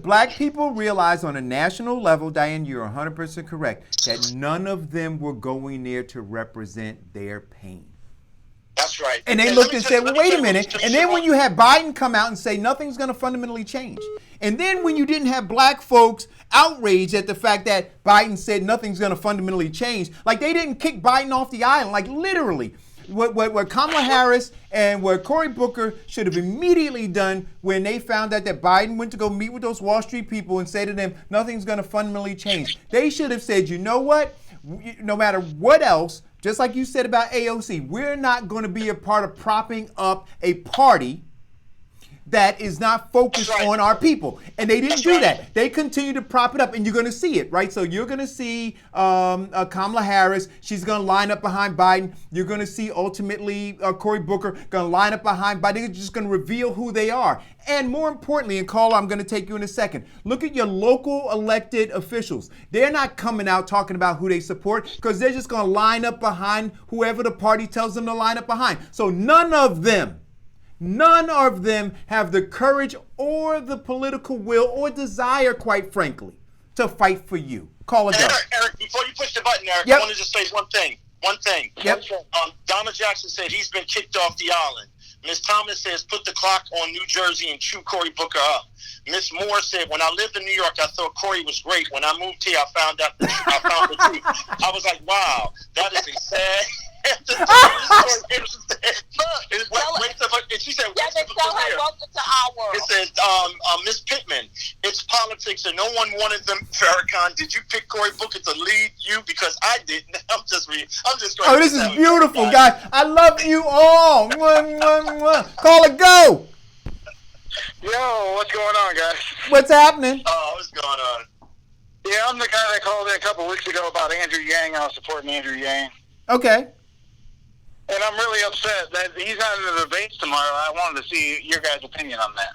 black people realize on a national level, Diane, you're 100% correct, that none of them were going there to represent their pain.
That's right.
And they looked and said, well, wait a minute. And then when you had Biden come out and say nothing's going to fundamentally change. And then when you didn't have black folks outraged at the fact that Biden said nothing's going to fundamentally change, like they didn't kick Biden off the island, like literally. What Kamala Harris and what Cory Booker should have immediately done when they found out that Biden went to go meet with those Wall Street people and say to them, nothing's going to fundamentally change. They should have said, you know what? No matter what else, just like you said about AOC, we're not going to be a part of propping up a party that is not focused on our people. And they didn't do that. They continue to prop it up, and you're going to see it, right? So you're going to see Kamala Harris. She's going to line up behind Biden. You're going to see ultimately Cory Booker going to line up behind Biden. They're just going to reveal who they are. And more importantly, and Carla, I'm going to take you in a second. Look at your local elected officials. They're not coming out talking about who they support because they're just going to line up behind whoever the party tells them to line up behind. So none of them have the courage or the political will or desire, quite frankly, to fight for you. Call it out.
Eric, before you push the button, Eric,
Yep.
I want to just say one thing.
Yep.
Donald Jackson said he's been kicked off the island. Ms. Thomas says put the clock on New Jersey and chew Cory Booker up. Ms. Moore said, when I lived in New York, I thought Cory was great. When I moved here, I found the truth. I was like, wow, that is a sad... And she said, it says, Miss Pittman, it's politics and no one wanted them. Farrakhan, did you pick Cory Booker to lead you? Because I didn't. I'm just going
Oh, this is beautiful, guys. I love you all. Call it go.
Yo, what's going on, guys?
What's happening?
Oh, what's going on?
Yeah, I'm the guy that called in a couple weeks ago about Andrew Yang. I was supporting Andrew Yang.
Okay.
And I'm really upset that he's not in the debates tomorrow. I wanted to see your guys' opinion on that.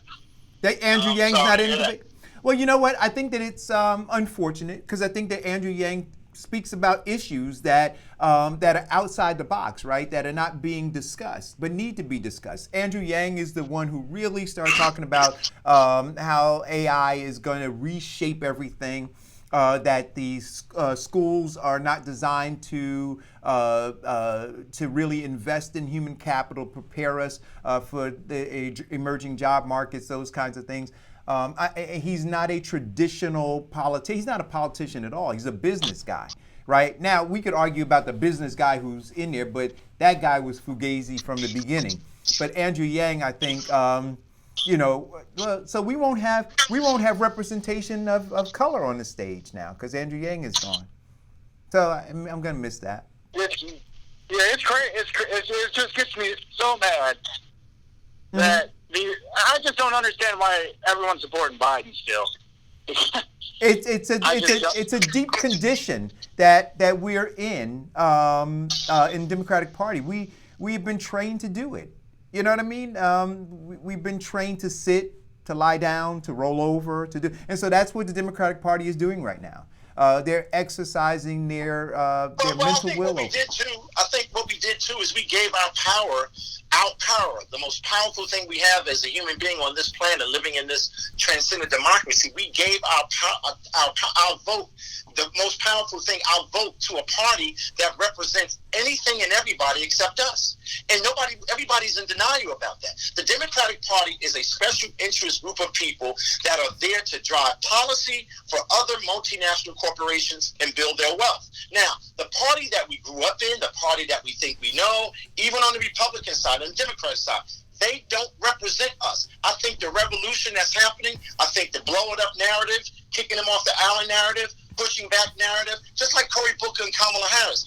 That Andrew Yang's not in the debate? Well, you know what? I think that it's unfortunate because I think that Andrew Yang speaks about issues that are outside the box, right? That are not being discussed, but need to be discussed. Andrew Yang is the one who really started talking about how AI is going to reshape everything. That these schools are not designed to really invest in human capital, prepare us for the emerging job markets, those kinds of things. He's not a traditional politician. He's not a politician at all. He's a business guy, right? Now, we could argue about the business guy who's in there, but that guy was fugazi from the beginning. But Andrew Yang, I think, so we won't have representation of color on the stage now because Andrew Yang is gone. So I'm going to miss that.
It's crazy. It just gets me so mad that I just don't understand why everyone's supporting Biden still.
It's a deep condition that we're in the Democratic Party. We've been trained to do it. You know what I mean? We've been trained to sit, to lie down, to roll over, to do, and so that's what the Democratic Party is doing right now. They're exercising their mental will.
I think what we did too is we gave our power. The most powerful thing we have as a human being on this planet, living in this transcendent democracy, we gave our vote. The most powerful thing, our vote, to a party that represents anything and everybody except us. And everybody's in denial about that. The Democratic Party is a special interest group of people that are there to drive policy for other multinational corporations and build their wealth. Now, the party that we grew up in, the party that we think we know, even on the Republican side and the Democrat side, they don't represent us. I think the revolution that's happening, I think the blow it up narrative, kicking them off the island narrative, pushing back narrative, just like Cory Booker and Kamala Harris.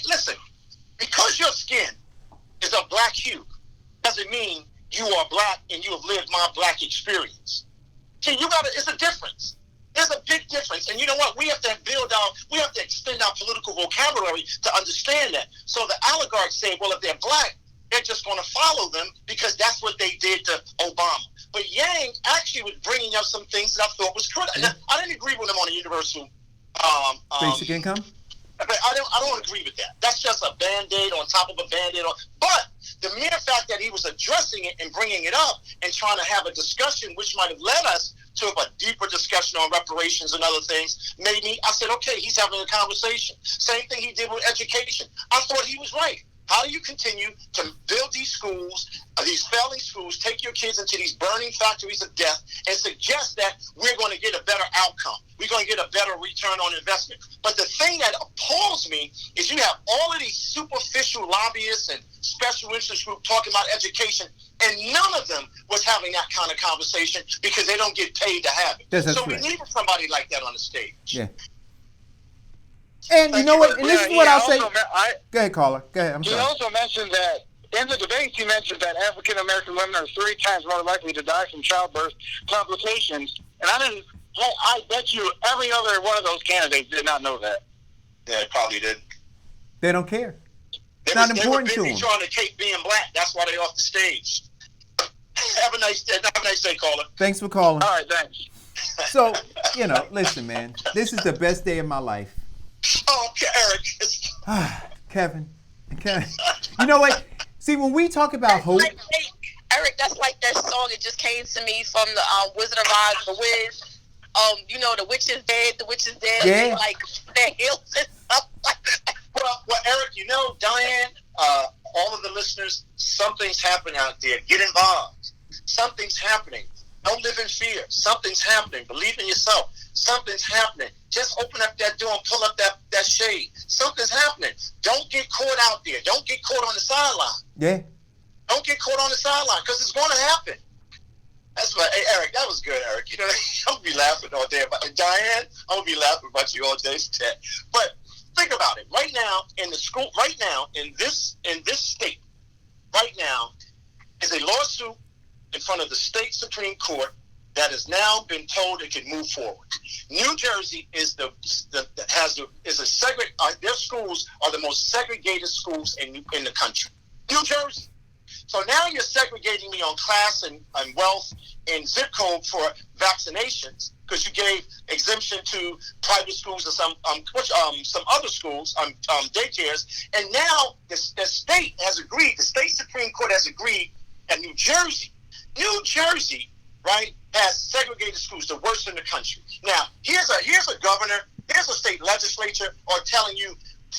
Listen, because your skin is of black hue, doesn't mean you are black and you have lived my black experience. See, it's a difference. There's a big difference. And you know what? We have to extend our political vocabulary to understand that. So the oligarchs say, well, if they're black, they're just going to follow them because that's what they did to Obama. But Yang actually was bringing up some things that I thought was correct. Now, I didn't agree with him on the universal
basic income.
But I don't agree with that. That's just a Band-Aid on top of a Band-Aid. But the mere fact that he was addressing it and bringing it up and trying to have a discussion, which might have led us to a deeper discussion on reparations and other things, I said, okay, he's having a conversation. Same thing he did with education. I thought he was right. How do you continue to build these schools, these failing schools, take your kids into these burning factories of death and suggest that we're going to get a better outcome? We're going to get a better return on investment. But the thing that appalls me is you have all of these superficial lobbyists and special interest groups talking about education, and none of them was having that kind of conversation because they don't get paid to have it.
That's
so
right.
We needed somebody like that on the stage.
Yeah. And you know what? And this is what I'll say. Go ahead, caller. Go ahead. I'm sorry.
He also mentioned that in the debates, he mentioned that African American women are 3 times more likely to die from childbirth complications. And I bet you every other one of those candidates did not know that.
Yeah, they probably did.
They don't care. It's not important to them.
They were busy trying to keep being black. That's why they're off the stage. Have a nice day, caller.
Thanks for calling.
All right, thanks.
So, listen, man. This is the best day of my life.
Oh, Eric.
Kevin. You know what? See, when we talk about hope.
Eric, that's like that song. It just came to me from the Wizard of Oz, The Wiz. The witch is dead. The witch is dead.
Yeah.
Like the hills and stuff like that.
Well, Eric, Diane, all of the listeners, something's happening out there. Get involved. Something's happening. Don't live in fear. Something's happening. Believe in yourself. Something's happening. Just open up that door and pull up that shade. Something's happening. Don't get caught out there. Don't get caught on the sideline.
Yeah.
Don't get caught on the sideline because it's going to happen. That's right. Hey, Eric, that was good, Eric. I'm going to be laughing all day about it. Diane, I'm going to be laughing about you all day today. But think about it. Right now, in the school, right now, in this state, right now, is a lawsuit in front of the state Supreme Court that has now been told it can move forward. New Jersey is their schools are the most segregated schools in the country. New Jersey. So now you're segregating me on class and wealth and zip code for vaccinations because you gave exemption to private schools and some other schools, daycares, and now the state has agreed. The state Supreme Court has agreed that New Jersey, right, has segregated schools, the worst in the country. Now, here's a governor, here's a state legislature are telling you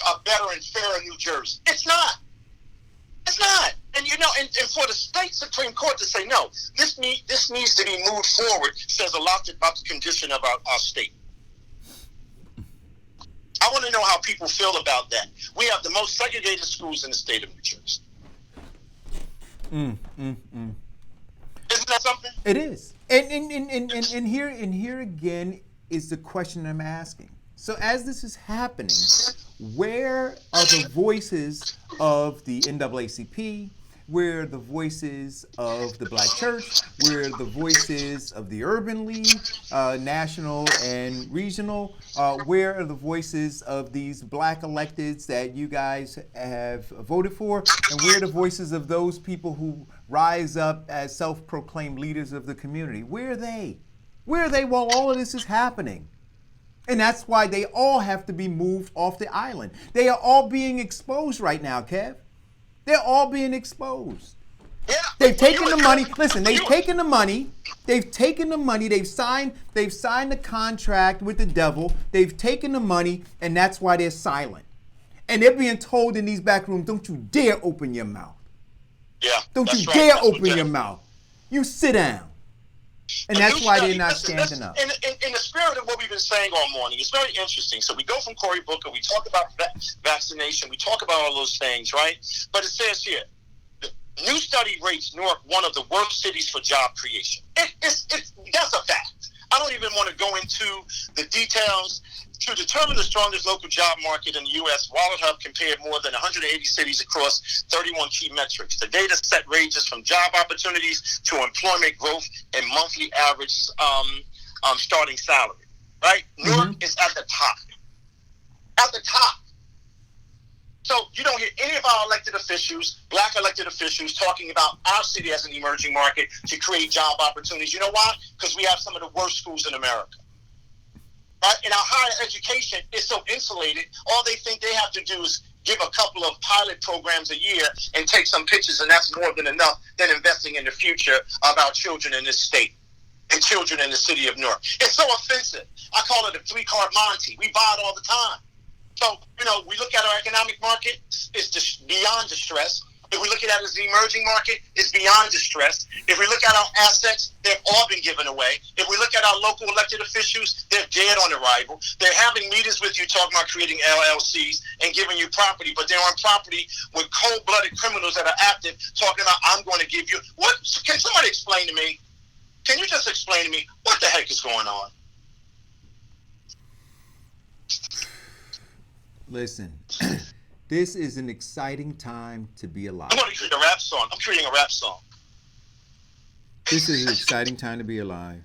a better and fairer New Jersey. It's not. It's not. And and for the state Supreme Court to say no, this needs to be moved forward says a lot about the condition of our state. I want to know how people feel about that. We have the most segregated schools in the state of New Jersey. Isn't that something?
It is. And here again is the question I'm asking. So as this is happening, where are the voices of the NAACP? Where are the voices of the Black Church? Where are the voices of the Urban League, national and regional? Where are the voices of these black electeds that you guys have voted for? And where are the voices of those people who rise up as self-proclaimed leaders of the community? Where are they? Where are they while all of this is happening? And that's why they all have to be moved off the island. They are all being exposed right now, Kev. They're all being exposed.
Yeah.
They've taken the money. Listen, they've taken the money. They've taken the money. They've signed the contract with the devil. They've taken the money, and that's why they're silent. And they're being told in these back rooms, don't you dare open your mouth.
Yeah.
Don't you
right.
dare
That's
open your mouth. You sit down. And that's why they're not standing up.
In the spirit of what we've been saying all morning, it's very interesting. So we go from Cory Booker, we talk about vaccination, we talk about all those things, right? But it says here, the new study rates Newark one of the worst cities for job creation. That's a fact. I don't even want to go into the details. To determine the strongest local job market in the U.S., Wallet Hub compared more than 180 cities across 31 key metrics. The data set ranges from job opportunities to employment growth and monthly average starting salary. Right? Newark is at the top. At the top. So you don't hear any of our elected officials, black elected officials, talking about our city as an emerging market to create job opportunities. You know why? Because we have some of the worst schools in America. Right? And our higher education is so insulated, all they think they have to do is give a couple of pilot programs a year and take some pictures, and that's more than enough than investing in the future of our children in this state and children in the city of Newark. It's so offensive. I call it a three-card Monty. We buy it all the time. So, we look at our economic market, it's just beyond distress. If we look at it as the emerging market, it's beyond distress. If we look at our assets, they've all been given away. If we look at our local elected officials, they're dead on arrival. They're having meetings with you talking about creating LLCs and giving you property, but they're on property with cold-blooded criminals that are active talking about, I'm going to give you. What? Can somebody explain to me? Can you just explain to me what the heck is going on?
Listen. This is an exciting time to be alive.
I'm going to create a rap song. I'm creating a rap song.
This is an exciting time to be alive.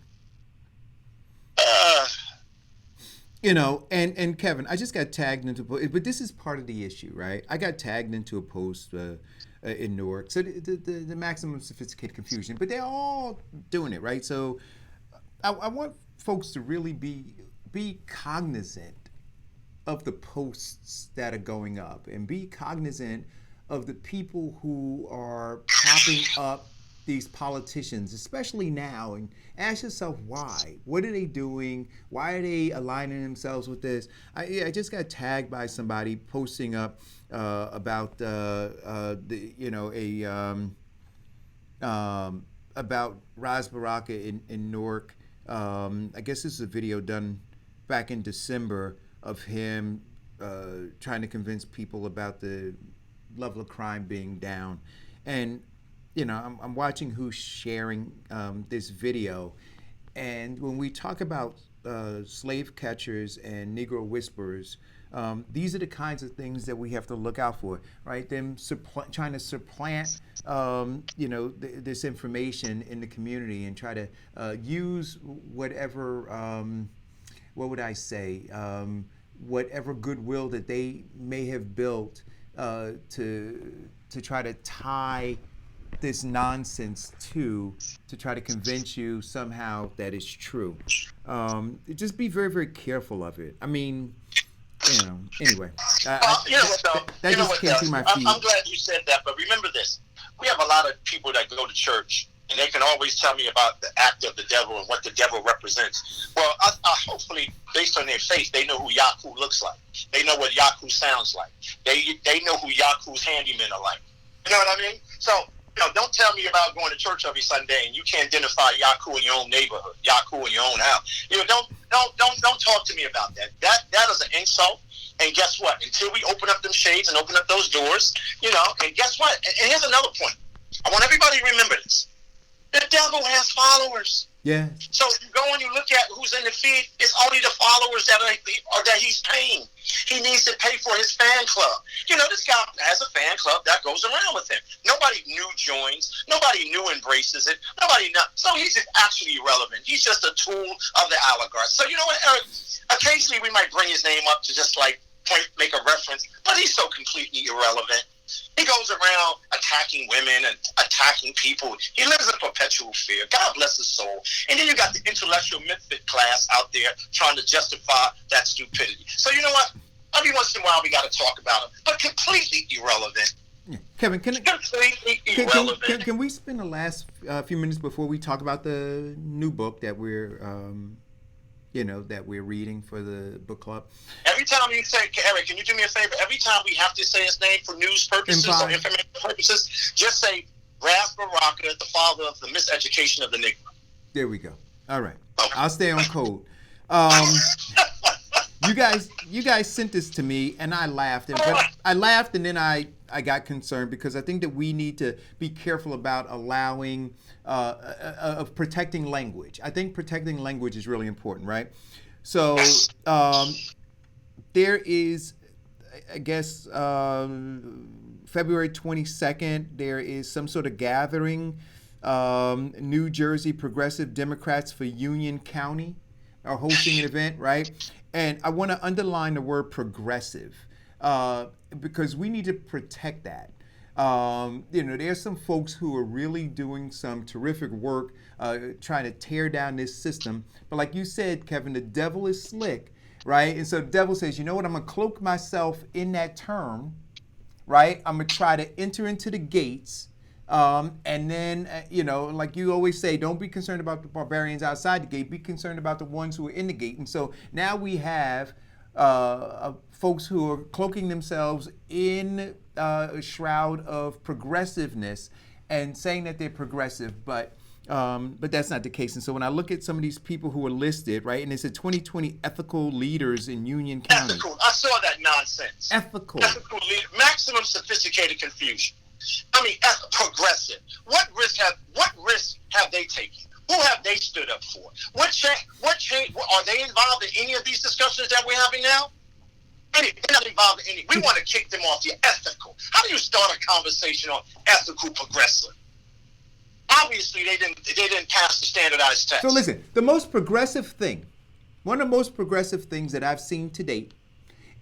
And Kevin, I just got tagged into, but this is part of the issue, right? I got tagged into a post in Newark. So the maximum sophisticated confusion, but they're all doing it, right? So I want folks to really be cognizant of the posts that are going up and be cognizant of the people who are popping up these politicians, especially now, and ask yourself why. What are they doing? Why are they aligning themselves with this? I just got tagged by somebody posting up about about Ras Baraka in Newark. I guess this is a video done back in December of him trying to convince people about the level of crime being down. And, I'm watching who's sharing this video. And when we talk about slave catchers and Negro whisperers, these are the kinds of things that we have to look out for, right? Them trying to supplant, this information in the community and try to use whatever, whatever goodwill that they may have built to try to tie this nonsense to try to convince you somehow that it's true. Just be very, very careful of it. I mean, anyway. That just came through my feed.
I'm glad you said that, but remember this. We have a lot of people that go to church, and they can always tell me about the act of the devil and what the devil represents. Well, I hopefully, based on their faith, they know who Yaku looks like. They know what Yaku sounds like. They know who Yaku's handymen are like. You know what I mean? So, don't tell me about going to church every Sunday and you can't identify Yaku in your own neighborhood, Yaku in your own house. Don't talk to me about that. That is an insult. And guess what? Until we open up them shades and open up those doors, and guess what? And here's another point. I want everybody to remember this. The devil has followers.
Yeah.
So if you go and you look at who's in the feed, it's only the followers that he's paying. He needs to pay for his fan club. This guy has a fan club that goes around with him. Nobody new joins. Nobody new embraces it. So he's just actually irrelevant. He's just a tool of the oligarchs. So you know what, Eric? Occasionally we might bring his name up to just make a reference, but he's so completely irrelevant. He goes around attacking women and attacking people. He lives in perpetual fear. God bless his soul. And then you got the intellectual misfit class out there trying to justify that stupidity. So you know what? Every once in a while we got to talk about him, but completely irrelevant.
Yeah. Kevin, can we spend the last few minutes before we talk about the new book that we're that we're reading for the book club.
Every time you say, Eric, can you do me a favor? Every time we have to say his name for news purposes or information purposes, just say Ras Baraka, the father of the miseducation of the Negro.
There we go. All right.
Okay.
I'll stay on code. You guys sent this to me, and I laughed. But I laughed, and then I got concerned because I think that we need to be careful about allowing of protecting language. I think protecting language is really important, right? So there is, I guess, February 22nd, there is some sort of gathering. New Jersey Progressive Democrats for Union County are hosting an event, right? And I want to underline the word progressive because we need to protect that. There's some folks who are really doing some terrific work trying to tear down this system. But like you said, Kevin, the devil is slick, right? And so the devil says, you know what, I'm going to cloak myself in that term, right? I'm going to try to enter into the gates. And then, like you always say, don't be concerned about the barbarians outside the gate. Be concerned about the ones who are in the gate. And so now we have folks who are cloaking themselves in a shroud of progressiveness and saying that they're progressive, but that's not the case. And so when I look at some of these people who are listed, right, and it said 2020 ethical leaders in Union County.
Ethical. I saw that nonsense.
Ethical
leader. Maximum sophisticated confusion. I mean, progressive. What risk have they taken? Who have they stood up for? What change? Are they involved in any of these discussions that we're having now? They're not involved in any. We want to kick them off. You're ethical. How do you start a conversation on ethical progressive? Obviously, they didn't pass the standardized test.
So listen, the most progressive thing, one of the most progressive things that I've seen to date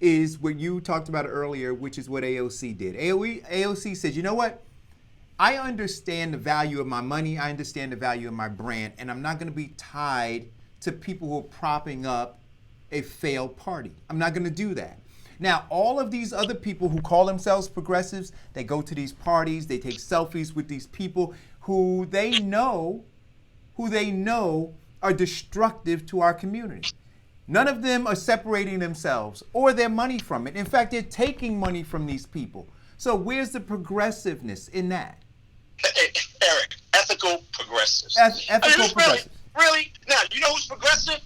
is what you talked about earlier, which is what AOC did. AOC says, you know what? I understand the value of my money. I understand the value of my brand. And I'm not going to be tied to people who are propping up a failed party. I'm not going to do that. Now, all of these other people who call themselves progressives, they go to these parties, they take selfies with these people who they know are destructive to our community. None of them are separating themselves or their money from it. In fact, they're taking money from these people. So where's the progressiveness in that?
Eric, ethical progressives.
Ethical progressives.
Really? Now, you know who's progressive?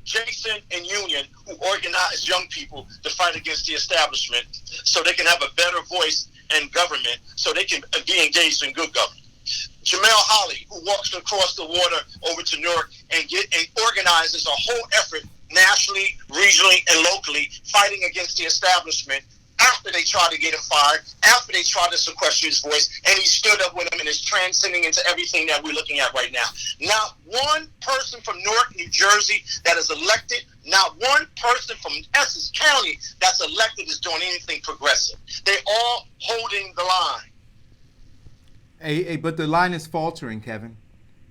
Jason and Union, who organize young people to fight against the establishment so they can have a better voice in government, so they can be engaged in good government. Jamel Holly, who walks across the water over to Newark and organizes a whole effort nationally, regionally, and locally, fighting against the establishment after they tried to get him fired, after they tried to sequester his voice, and he stood up with them and is transcending into everything that we're looking at right now. Not one person from Newark, New Jersey that is elected, not one person from Essex County that's elected is doing anything progressive. They're all holding the line.
Hey, but the line is faltering, Kevin,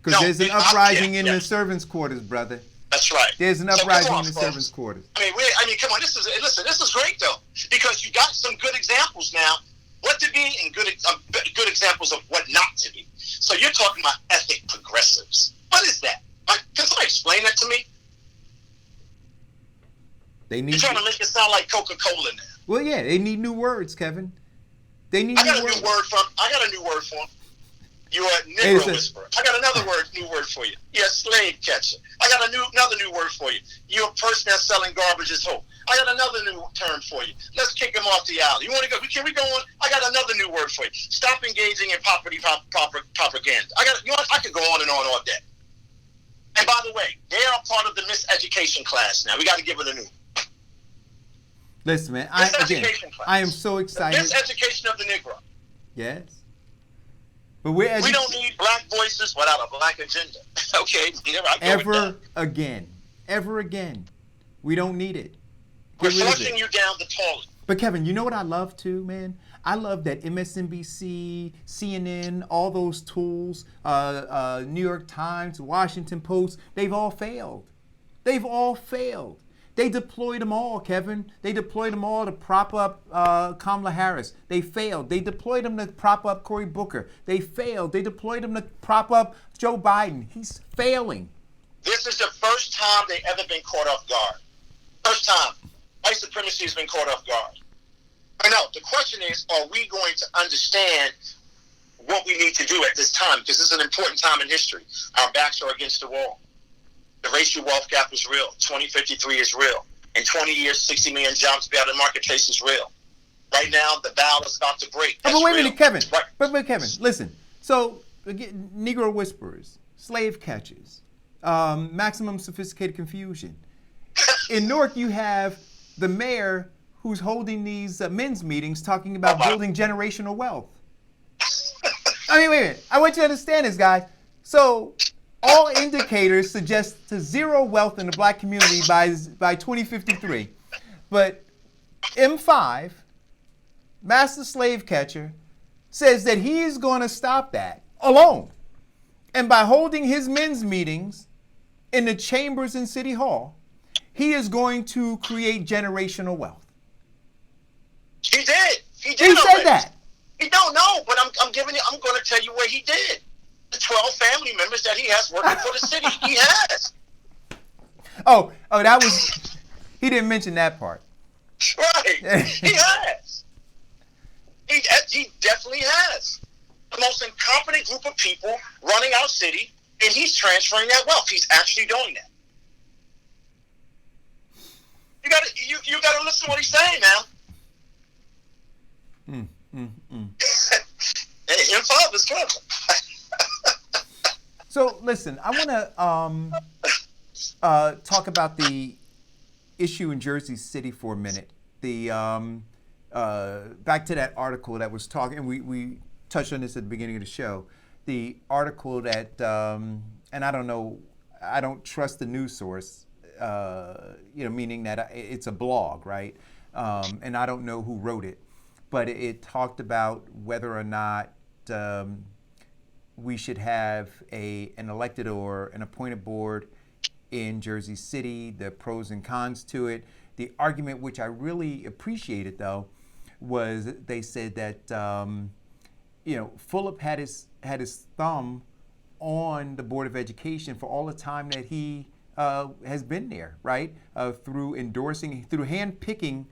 because there's an uprising in the servants' quarters, brother.
That's right.
There's an uprising in the servants' quarters.
I mean, come on. This is great though, because you got some good examples now, what to be, and good examples of what not to be. So you're talking about ethnic progressives. What is that? Can somebody explain that to me? You're trying to make it sound like Coca-Cola now.
Well, yeah, they need new words, Kevin. They need.
I got a new word for them. You're a Negro whisperer. I got another new word for you. You're a slave catcher. I got another new word for you. You're a person that's selling garbage as hope. I got another new term for you. Let's kick them off the alley. You want to go? Can we go on? I got another new word for you. Stop engaging in propaganda. I could go on and on all day. And by the way, they are part of the miseducation class now. We got to give it a new.
Listen, man. I am so excited.
The miseducation of the Negro.
Yes. But
we don't need black voices without a black agenda. Okay,
ever again. We don't need it.
We're flushing you down the toilet.
But Kevin, you know what I love too, man? I love that MSNBC, CNN, all those tools, New York Times, Washington Post, they've all failed. They deployed them all, Kevin. They deployed them all to prop up Kamala Harris. They failed. They deployed them to prop up Cory Booker. They failed. They deployed them to prop up Joe Biden. He's failing.
This is the first time they've ever been caught off guard. First time. White supremacy has been caught off guard. I know. The question is, are we going to understand what we need to do at this time? Because this is an important time in history. Our backs are against the wall. The racial wealth gap is real. 2053 is real. In 20 years, 60 million jobs be out of the marketplace is real. Right now, the bow is about to break.
But wait a minute, Kevin.
Right.
But Kevin, listen. So, again, Negro whisperers, slave catchers, maximum sophisticated confusion. In Newark, you have the mayor who's holding these men's meetings talking about building generational wealth. I mean, wait a minute. I want you to understand this, guys. So, all indicators suggest to zero wealth in the black community by 2053. But M5, master slave catcher, says that he's going to stop that alone. And by holding his men's meetings in the chambers in City Hall, he is going to create generational wealth.
He did. He
said that.
He don't know, but I'm going to tell you what he did. The 12 family members that he has working for the city. He has.
Oh, that was, he didn't mention that part.
Right. He has. He definitely has. The most incompetent group of people running our city, and he's transferring that wealth. He's actually doing that. You gotta listen to what he's saying now. M5 is clever.
So listen, I want to talk about the issue in Jersey City for a minute. The back to that article that was talking, and we touched on this at the beginning of the show. The article that, and I don't know, I don't trust the news source. Meaning that it's a blog, right? And I don't know who wrote it, but it talked about whether or not we should have an elected or an appointed board in Jersey City, the pros and cons to it. The argument, which I really appreciated, though, was they said that Fulop had his thumb on the Board of Education for all the time that he has been there, right? Through endorsing, through handpicking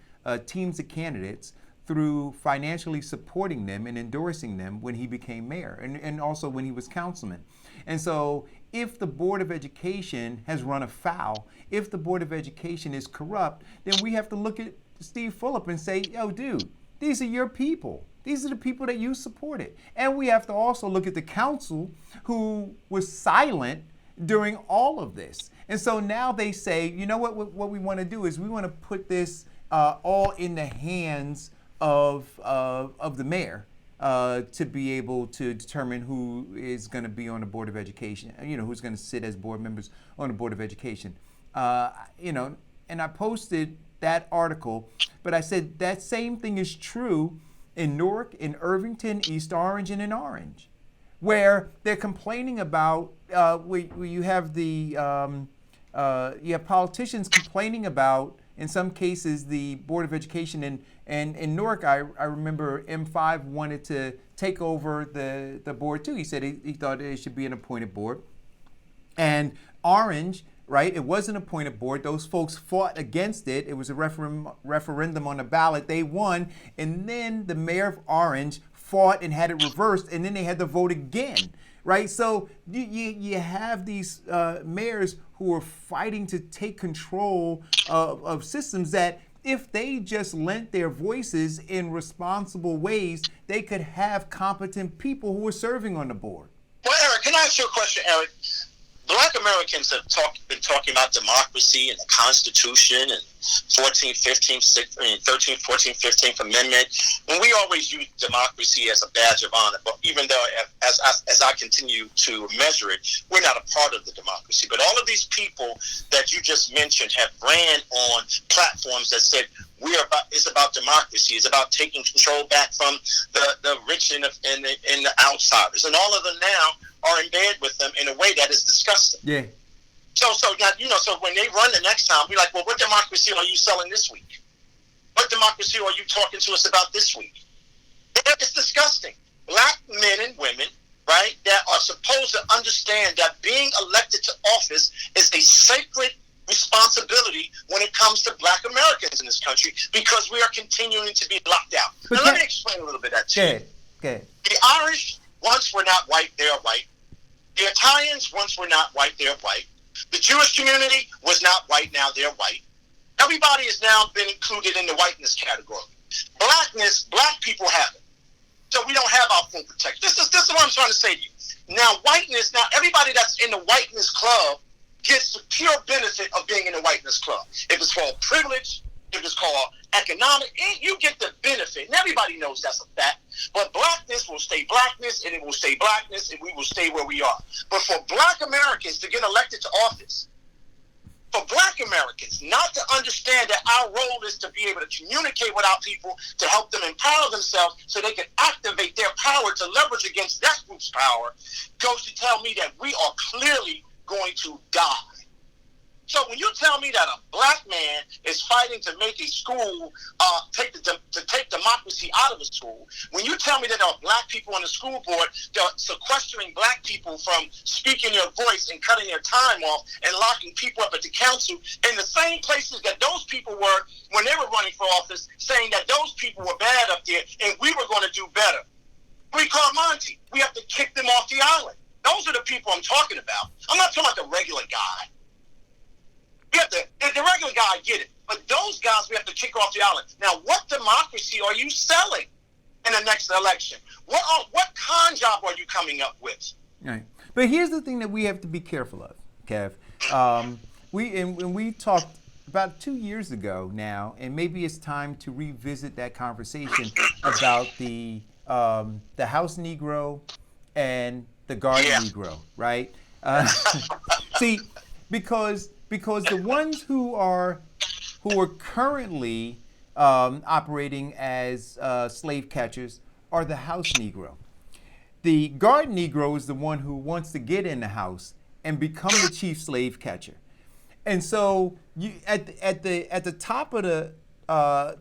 teams of candidates, through financially supporting them and endorsing them when he became mayor, and also when he was councilman. And so if the Board of Education has run afoul, if the Board of Education is corrupt, then we have to look at Steve Fulop and say, yo, dude, these are your people. These are the people that you supported. And we have to also look at the council who was silent during all of this. And so now they say, you know what we want to do is we want to put this all in the hands of the mayor to be able to determine who is going to be on the Board of Education, who's going to sit as board members on the Board of Education. And I posted that article, but I said that same thing is true in Newark, in Irvington, East Orange, and in Orange, where they're complaining about, where you have you have politicians complaining about, in some cases, the Board of Education. And in Newark, I remember M5 wanted to take over the board too. He said he thought it should be an appointed board. And Orange, right, it was an appointed board. Those folks fought against it. It was a referendum on the ballot. They won. And then the mayor of Orange fought and had it reversed. And then they had to vote again. Right, so you have these mayors who are fighting to take control of systems that, if they just lent their voices in responsible ways, they could have competent people who are serving on the board.
Well, Eric, can I ask you a question, Eric? Black Americans have been talking about democracy and the Constitution and 13th, 14th, 15th Amendment. And we always use democracy as a badge of honor. But even though, as I continue to measure it, we're not a part of the democracy. But all of these people that you just mentioned have ran on platforms that said, it's about democracy. It's about taking control back from the rich and the outsiders. And all of them now are in bed with them in a way that is disgusting.
Yeah.
So when they run the next time, we're like, well, what democracy are you selling this week? What democracy are you talking to us about this week? It's disgusting. Black men and women, right, that are supposed to understand that being elected to office is a sacred responsibility when it comes to black Americans in this country, because we are continuing to be locked out. Now, let me explain a little bit of that to you.
Okay.
The Irish once were not white, they are white. The Italians once were not white, they are white. The Jewish community was not white, now they're white. Everybody has now been included in the whiteness category. Blackness, black people have it. So we don't have our full protection. This is what I'm trying to say to you. Now, whiteness, now everybody that's in the whiteness club gets the pure benefit of being in the whiteness club. If it's called privilege, if it's called economic, you get the benefit. And everybody knows that's a fact. But blackness will stay blackness, and it will stay blackness, and we will stay where we are. But for black Americans to get elected to office, for black Americans not to understand that our role is to be able to communicate with our people, to help them empower themselves so they can activate their power to leverage against that group's power, goes to tell me that we are clearly going to die. So when you tell me that a black man is fighting to make a school, take democracy out of a school, when you tell me that there are black people on the school board that are sequestering black people from speaking their voice and cutting their time off and locking people up at the council in the same places that those people were when they were running for office, saying that those people were bad up there and we were going to do better. We call Monty. We have to kick them off the island. Those are the people I'm talking about. I'm not talking about the regular guy. The regular guy, I get it. But those guys we have to kick off the island. Now, what democracy are you selling in the next election? What con job are you coming up with?
Right. But here's the thing that we have to be careful of, Kev. We talked about 2 years ago now, and maybe it's time to revisit that conversation about the House Negro and the Guard Negro, right? See, because the ones who are currently operating as slave catchers are the House Negro. The Guard Negro is the one who wants to get in the house and become the chief slave catcher. And so you, at the top of the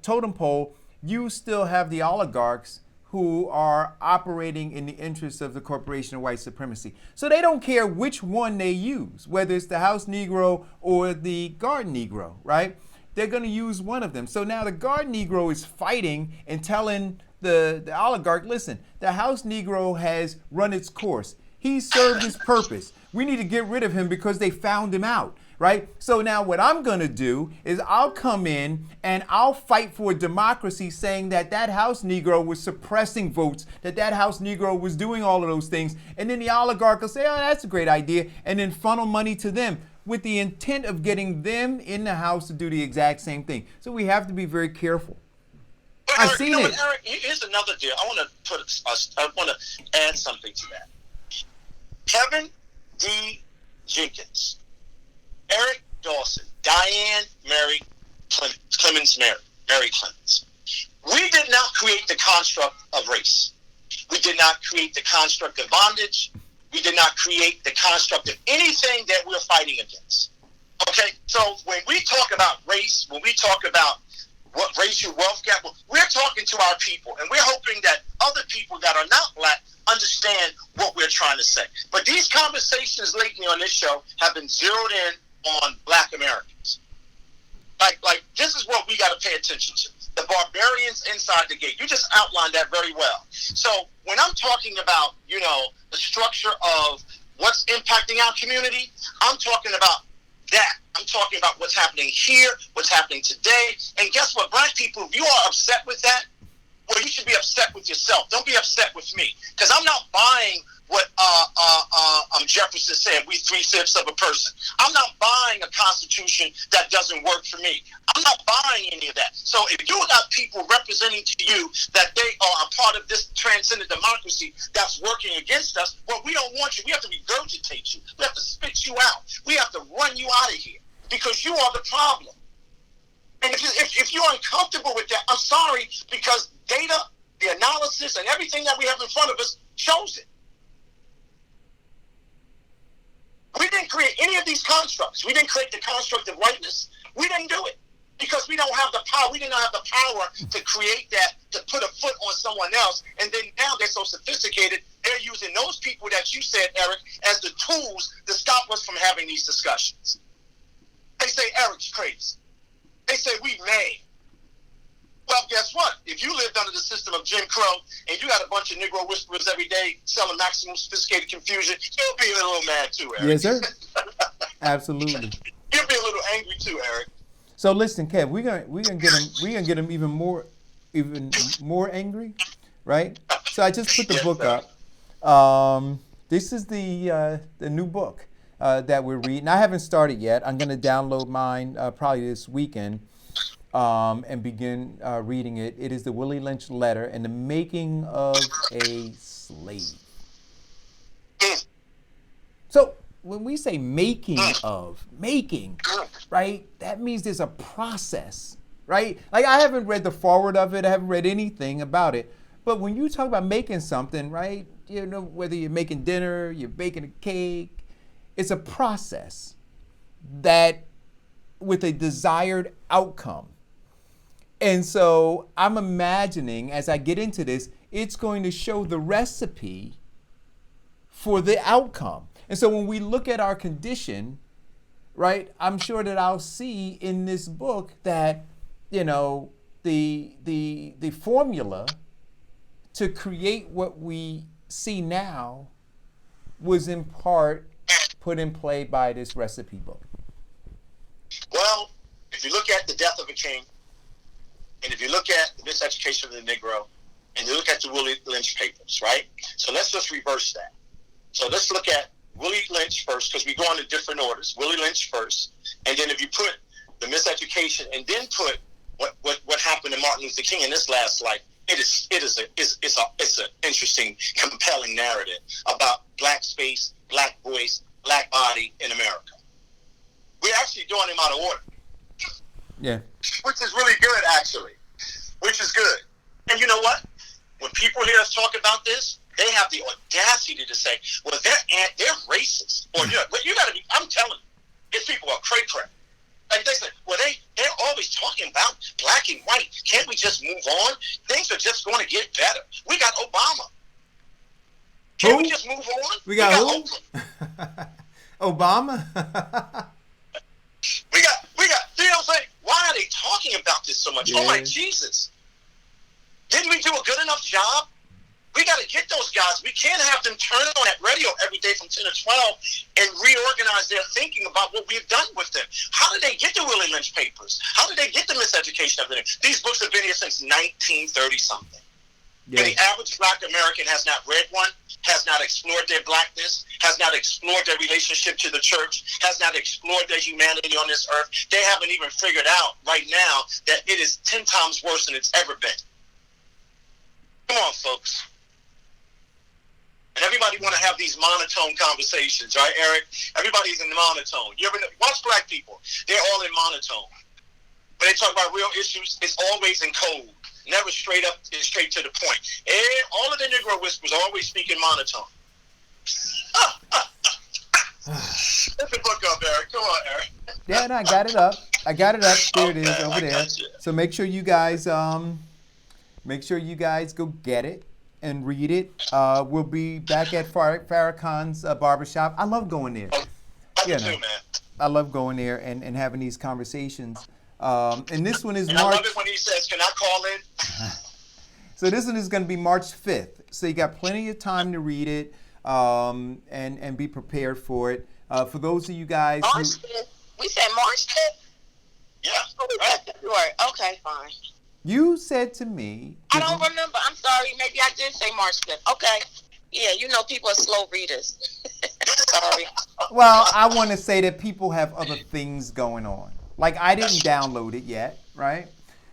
totem pole, you still have the oligarchs who are operating in the interests of the corporation of white supremacy. So they don't care which one they use, whether it's the House Negro or the Guard Negro, right? They're going to use one of them. So now the Guard Negro is fighting and telling the oligarch, listen, the House Negro has run its course. He served his purpose. We need to get rid of him because they found him out. Right? So now what I'm going to do is I'll come in and I'll fight for democracy, saying that House Negro was suppressing votes, that House Negro was doing all of those things. And then the oligarch will say, oh, that's a great idea, and then funnel money to them with the intent of getting them in the house to do the exact same thing. So we have to be very careful.
But
I've seen it.
Eric, here's another deal. I want to add something to that. Kevin D. Jenkins, Eric Dawson, Diane Mary Clemens, Mary Clemens. We did not create the construct of race. We did not create the construct of bondage. We did not create the construct of anything that we're fighting against. Okay? So when we talk about race, when we talk about what racial wealth gap, we're talking to our people, and we're hoping that other people that are not black understand what we're trying to say. But these conversations lately on this show have been zeroed in on black Americans. Like this is what we got to pay attention to. The barbarians inside the gate. You just outlined that very well. So when I'm talking about, the structure of what's impacting our community, I'm talking about that. I'm talking about what's happening here, what's happening today. And guess what, black people, if you are upset with that, well, you should be upset with yourself. Don't be upset with me. Because I'm not buying what Jefferson said, we 3/5 of a person. I'm not buying a constitution that doesn't work for me. I'm not buying any of that. So if you got people representing to you that they are a part of this transcendent democracy that's working against us, well, we don't want you. We have to regurgitate you. We have to spit you out. We have to run you out of here because you are the problem. And if you're uncomfortable with that, I'm sorry, because data, the analysis, and everything that we have in front of us shows it. We didn't create any of these constructs. We didn't create the construct of whiteness. We didn't do it because we don't have the power. We did not have the power to create that, to put a foot on someone else. And then now they're so sophisticated, they're using those people that you said, Eric, as the tools to stop us from having these discussions. They say Eric's crazy. They say we mad. Well, guess what? If you lived under the system of Jim Crow and you got a bunch of Negro whisperers every day selling maximum sophisticated confusion, you'll be a little mad too, Eric.
Yes, sir. Absolutely.
You'll be a little angry too, Eric.
So listen, Kev, we're gonna get him even more angry, right? So I just put the book up. This is the new book that we're reading. I haven't started yet. I'm gonna download mine probably this weekend and begin reading it. It is the Willie Lynch Letter and the Making of a Slave. So when we say making, right, that means there's a process, right? Like I haven't read the foreword of it, I haven't read anything about it. But when you talk about making something, right, you know, whether you're making dinner, you're baking a cake, it's a process that with a desired outcome. And so I'm imagining as I get into this, it's going to show the recipe for the outcome. And so when we look at our condition, right, I'm sure that I'll see in this book that, you know, the formula to create what we see now was in part put in play by this recipe book.
Well, if you look at the death of a king, and if you look at the miseducation of the Negro, and you look at the Willie Lynch papers, right? So let's just reverse that. So let's look at Willie Lynch first, because we go on in different orders. Willie Lynch first, and then if you put the miseducation, and then put what happened to Martin Luther King in his last life, it's an interesting, compelling narrative about black space, black voice, black body in America. We're actually doing them out of order.
Yeah.
Which is really good, actually. Which is good. And you know what? When people hear us talk about this, they have the audacity to say, well, they're racist. Or you got to be, I'm telling you, these people are cray-cray. Like they say, well, they're always talking about black and white. Can't we just move on? Things are just going to get better. We got Obama. Can't we just move on?
We got who?
Oprah.
Obama?
We got, you know what I'm saying? Why are they talking about this so much?
Yeah.
Oh my Jesus. Didn't we do a good enough job? We got to get those guys. We can't have them turn on that radio every day from 10 to 12 and reorganize their thinking about what we've done with them. How did they get the Willie Lynch papers? How did they get the miseducation of them? These books have been here since 1930-something. Yeah. And the average black American has not read one, has not explored their blackness, has not explored their relationship to the church, has not explored their humanity on this earth. They haven't even figured out right now that it is 10 times worse than it's ever been. Come on, folks. And everybody want to have these monotone conversations, right, Eric? Everybody's in monotone. You ever watch black people? They're all in monotone. When they talk about real issues, it's always in code. Never straight up and straight to the point. And all of the Negro whispers always speak in monotone. Lift the book up, Eric. Come on, Eric.
Yeah, no, I got it up. There it is over there. So make sure you guys go get it and read it. We'll be back at Farrakhan's barbershop. I love going there.
I do, man.
I love going there and having these conversations. And this one is
and
March.
I love it when he says, "Can I call in?"
So this one is going to be March 5th. So you got plenty of time to read it and be prepared for it. For those of you guys
March 5th? We said March 5th?
Yeah. Right.
Right. Okay, fine.
You said to me.
I don't remember. I'm sorry. Maybe I did say March 5th. Okay. Yeah, you know people are slow readers. Sorry.
Well, I want to say that people have other things going on. Like, I didn't download it yet, right?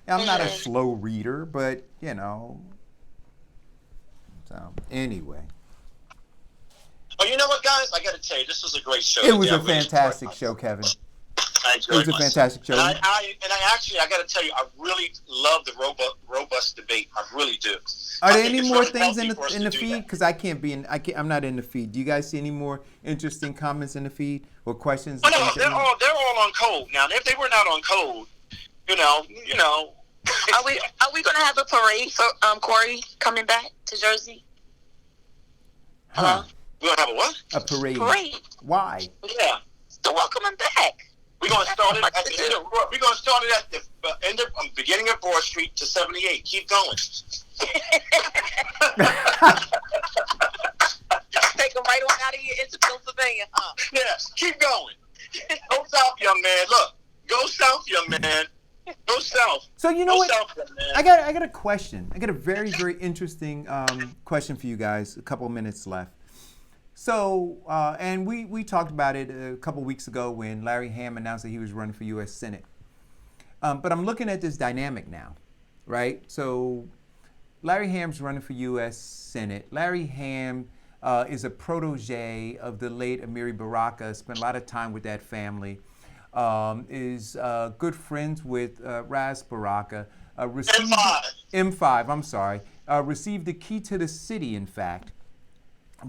I'm not a slow reader, but, you know. So, anyway.
Oh, you know what, guys? I got to tell you, this was a great show.
It was a fantastic show, Kevin. It was a fantastic show.
And I got to tell you, I really love the robust debate. I really do.
Are there any more things in the feed? Because I'm not in the feed. Do you guys see any more interesting comments in the feed or questions?
Oh, no, they're all on code now. If they were not on code, you know.
Are we going to have a parade for Corey coming back to Jersey?
Huh.
We're gonna have a what?
A parade.
Parade.
Why?
Yeah.
To welcome him back.
We're gonna start it at the end of we're gonna start it at the end of beginning of Broad Street to 78. Keep going.
Take him right on out of here into Pennsylvania, huh?
Yeah, keep going. Go south, young man. Look, go south, young man. Go south.
So you know
Go
what?
south, young man.
I got a question. I got a very, very interesting question for you guys. A couple of minutes left. So, and we talked about it a couple of weeks ago when Larry Ham announced that he was running for U.S. Senate. But I'm looking at this dynamic now, right? So, Larry Ham's running for U.S. Senate. Larry Ham is a protege of the late Amiri Baraka, spent a lot of time with that family, is good friends with Ras Baraka. M5, I'm sorry. Received the key to the city, in fact.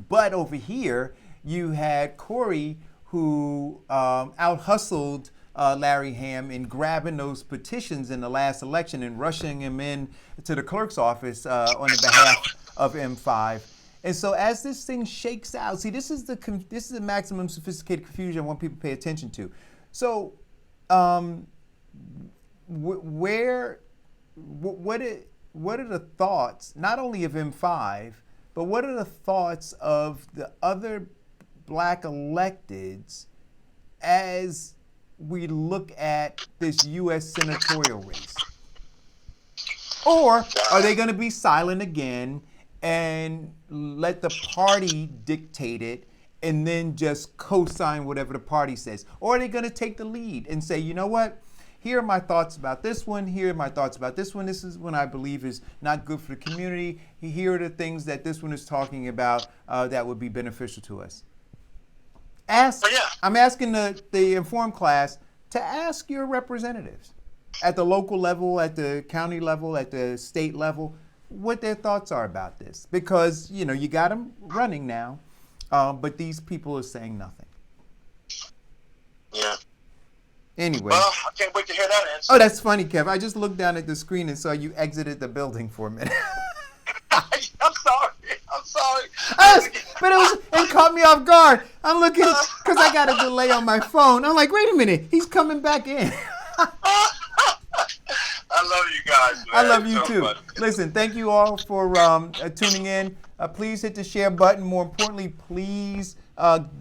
But over here, you had CORY, who out-hustled Larry Ham in grabbing those petitions in the last election and rushing him in to the clerk's office on the behalf of M5. And so as this thing shakes out, see, this is the maximum sophisticated confusion I want people to pay attention to. So what are the thoughts, not only of M5, but what are the thoughts of the other black electeds as we look at this U.S. senatorial race? Or are they going to be silent again and let the party dictate it and then just co-sign whatever the party says? Or are they going to take the lead and say, you know what? Here are my thoughts about this one. Here are my thoughts about this one. This is one I believe is not good for the community. Here are the things that this one is talking about that would be beneficial to us. I'm asking the informed class to ask your representatives at the local level, at the county level, at the state level, what their thoughts are about this. Because, you know, you got them running now, but these people are saying nothing.
Yeah.
Anyway.
Well, I can't wait to hear that answer.
Oh, that's funny, Kev. I just looked down at the screen and saw you exited the building for a minute.
I'm sorry.
But it caught me off guard. I'm looking, because I got a delay on my phone. I'm like, wait a minute, he's coming back in.
I love you guys, man.
I love you
so
too.
funny.
Listen, thank you all for tuning in. Please hit the share button. More importantly, please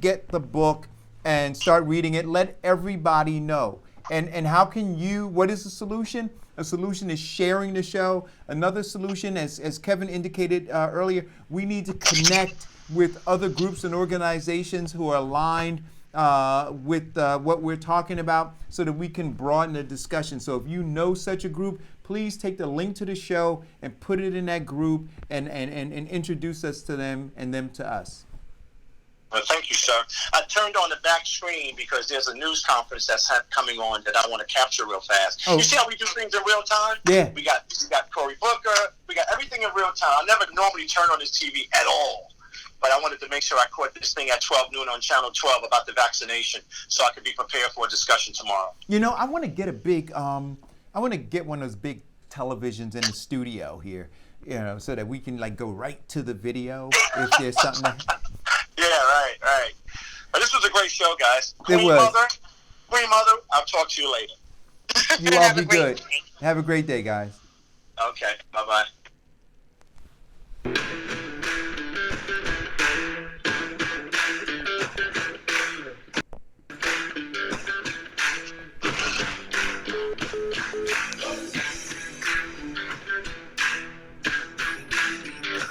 get the book and start reading it. Let everybody know. And how can you, what is the solution? A solution is sharing the show. Another solution, as Kevin indicated earlier, we need to connect with other groups and organizations who are aligned with what we're talking about so that we can broaden the discussion. So if you know such a group, please take the link to the show and put it in that group and introduce us to them and them to us.
Well, thank you, sir. I turned on the back screen because there's a news conference that's coming on that I want to capture real fast.
Oh.
You see how we do things in real time?
Yeah.
We got CORY Booker. We got everything in real time. I never normally turn on this TV at all. But I wanted to make sure I caught this thing at 12 noon on Channel 12 about the vaccination so I could be prepared for a discussion tomorrow.
You know, I want to get I want to get one of those big televisions in the studio here, you know, so that we can like go right to the video if there's something.
Yeah, right. But this was a great show, guys.
It was.
Queen Mother, I'll talk to you later.
You all be good. Have a great day, guys.
Okay, bye-bye.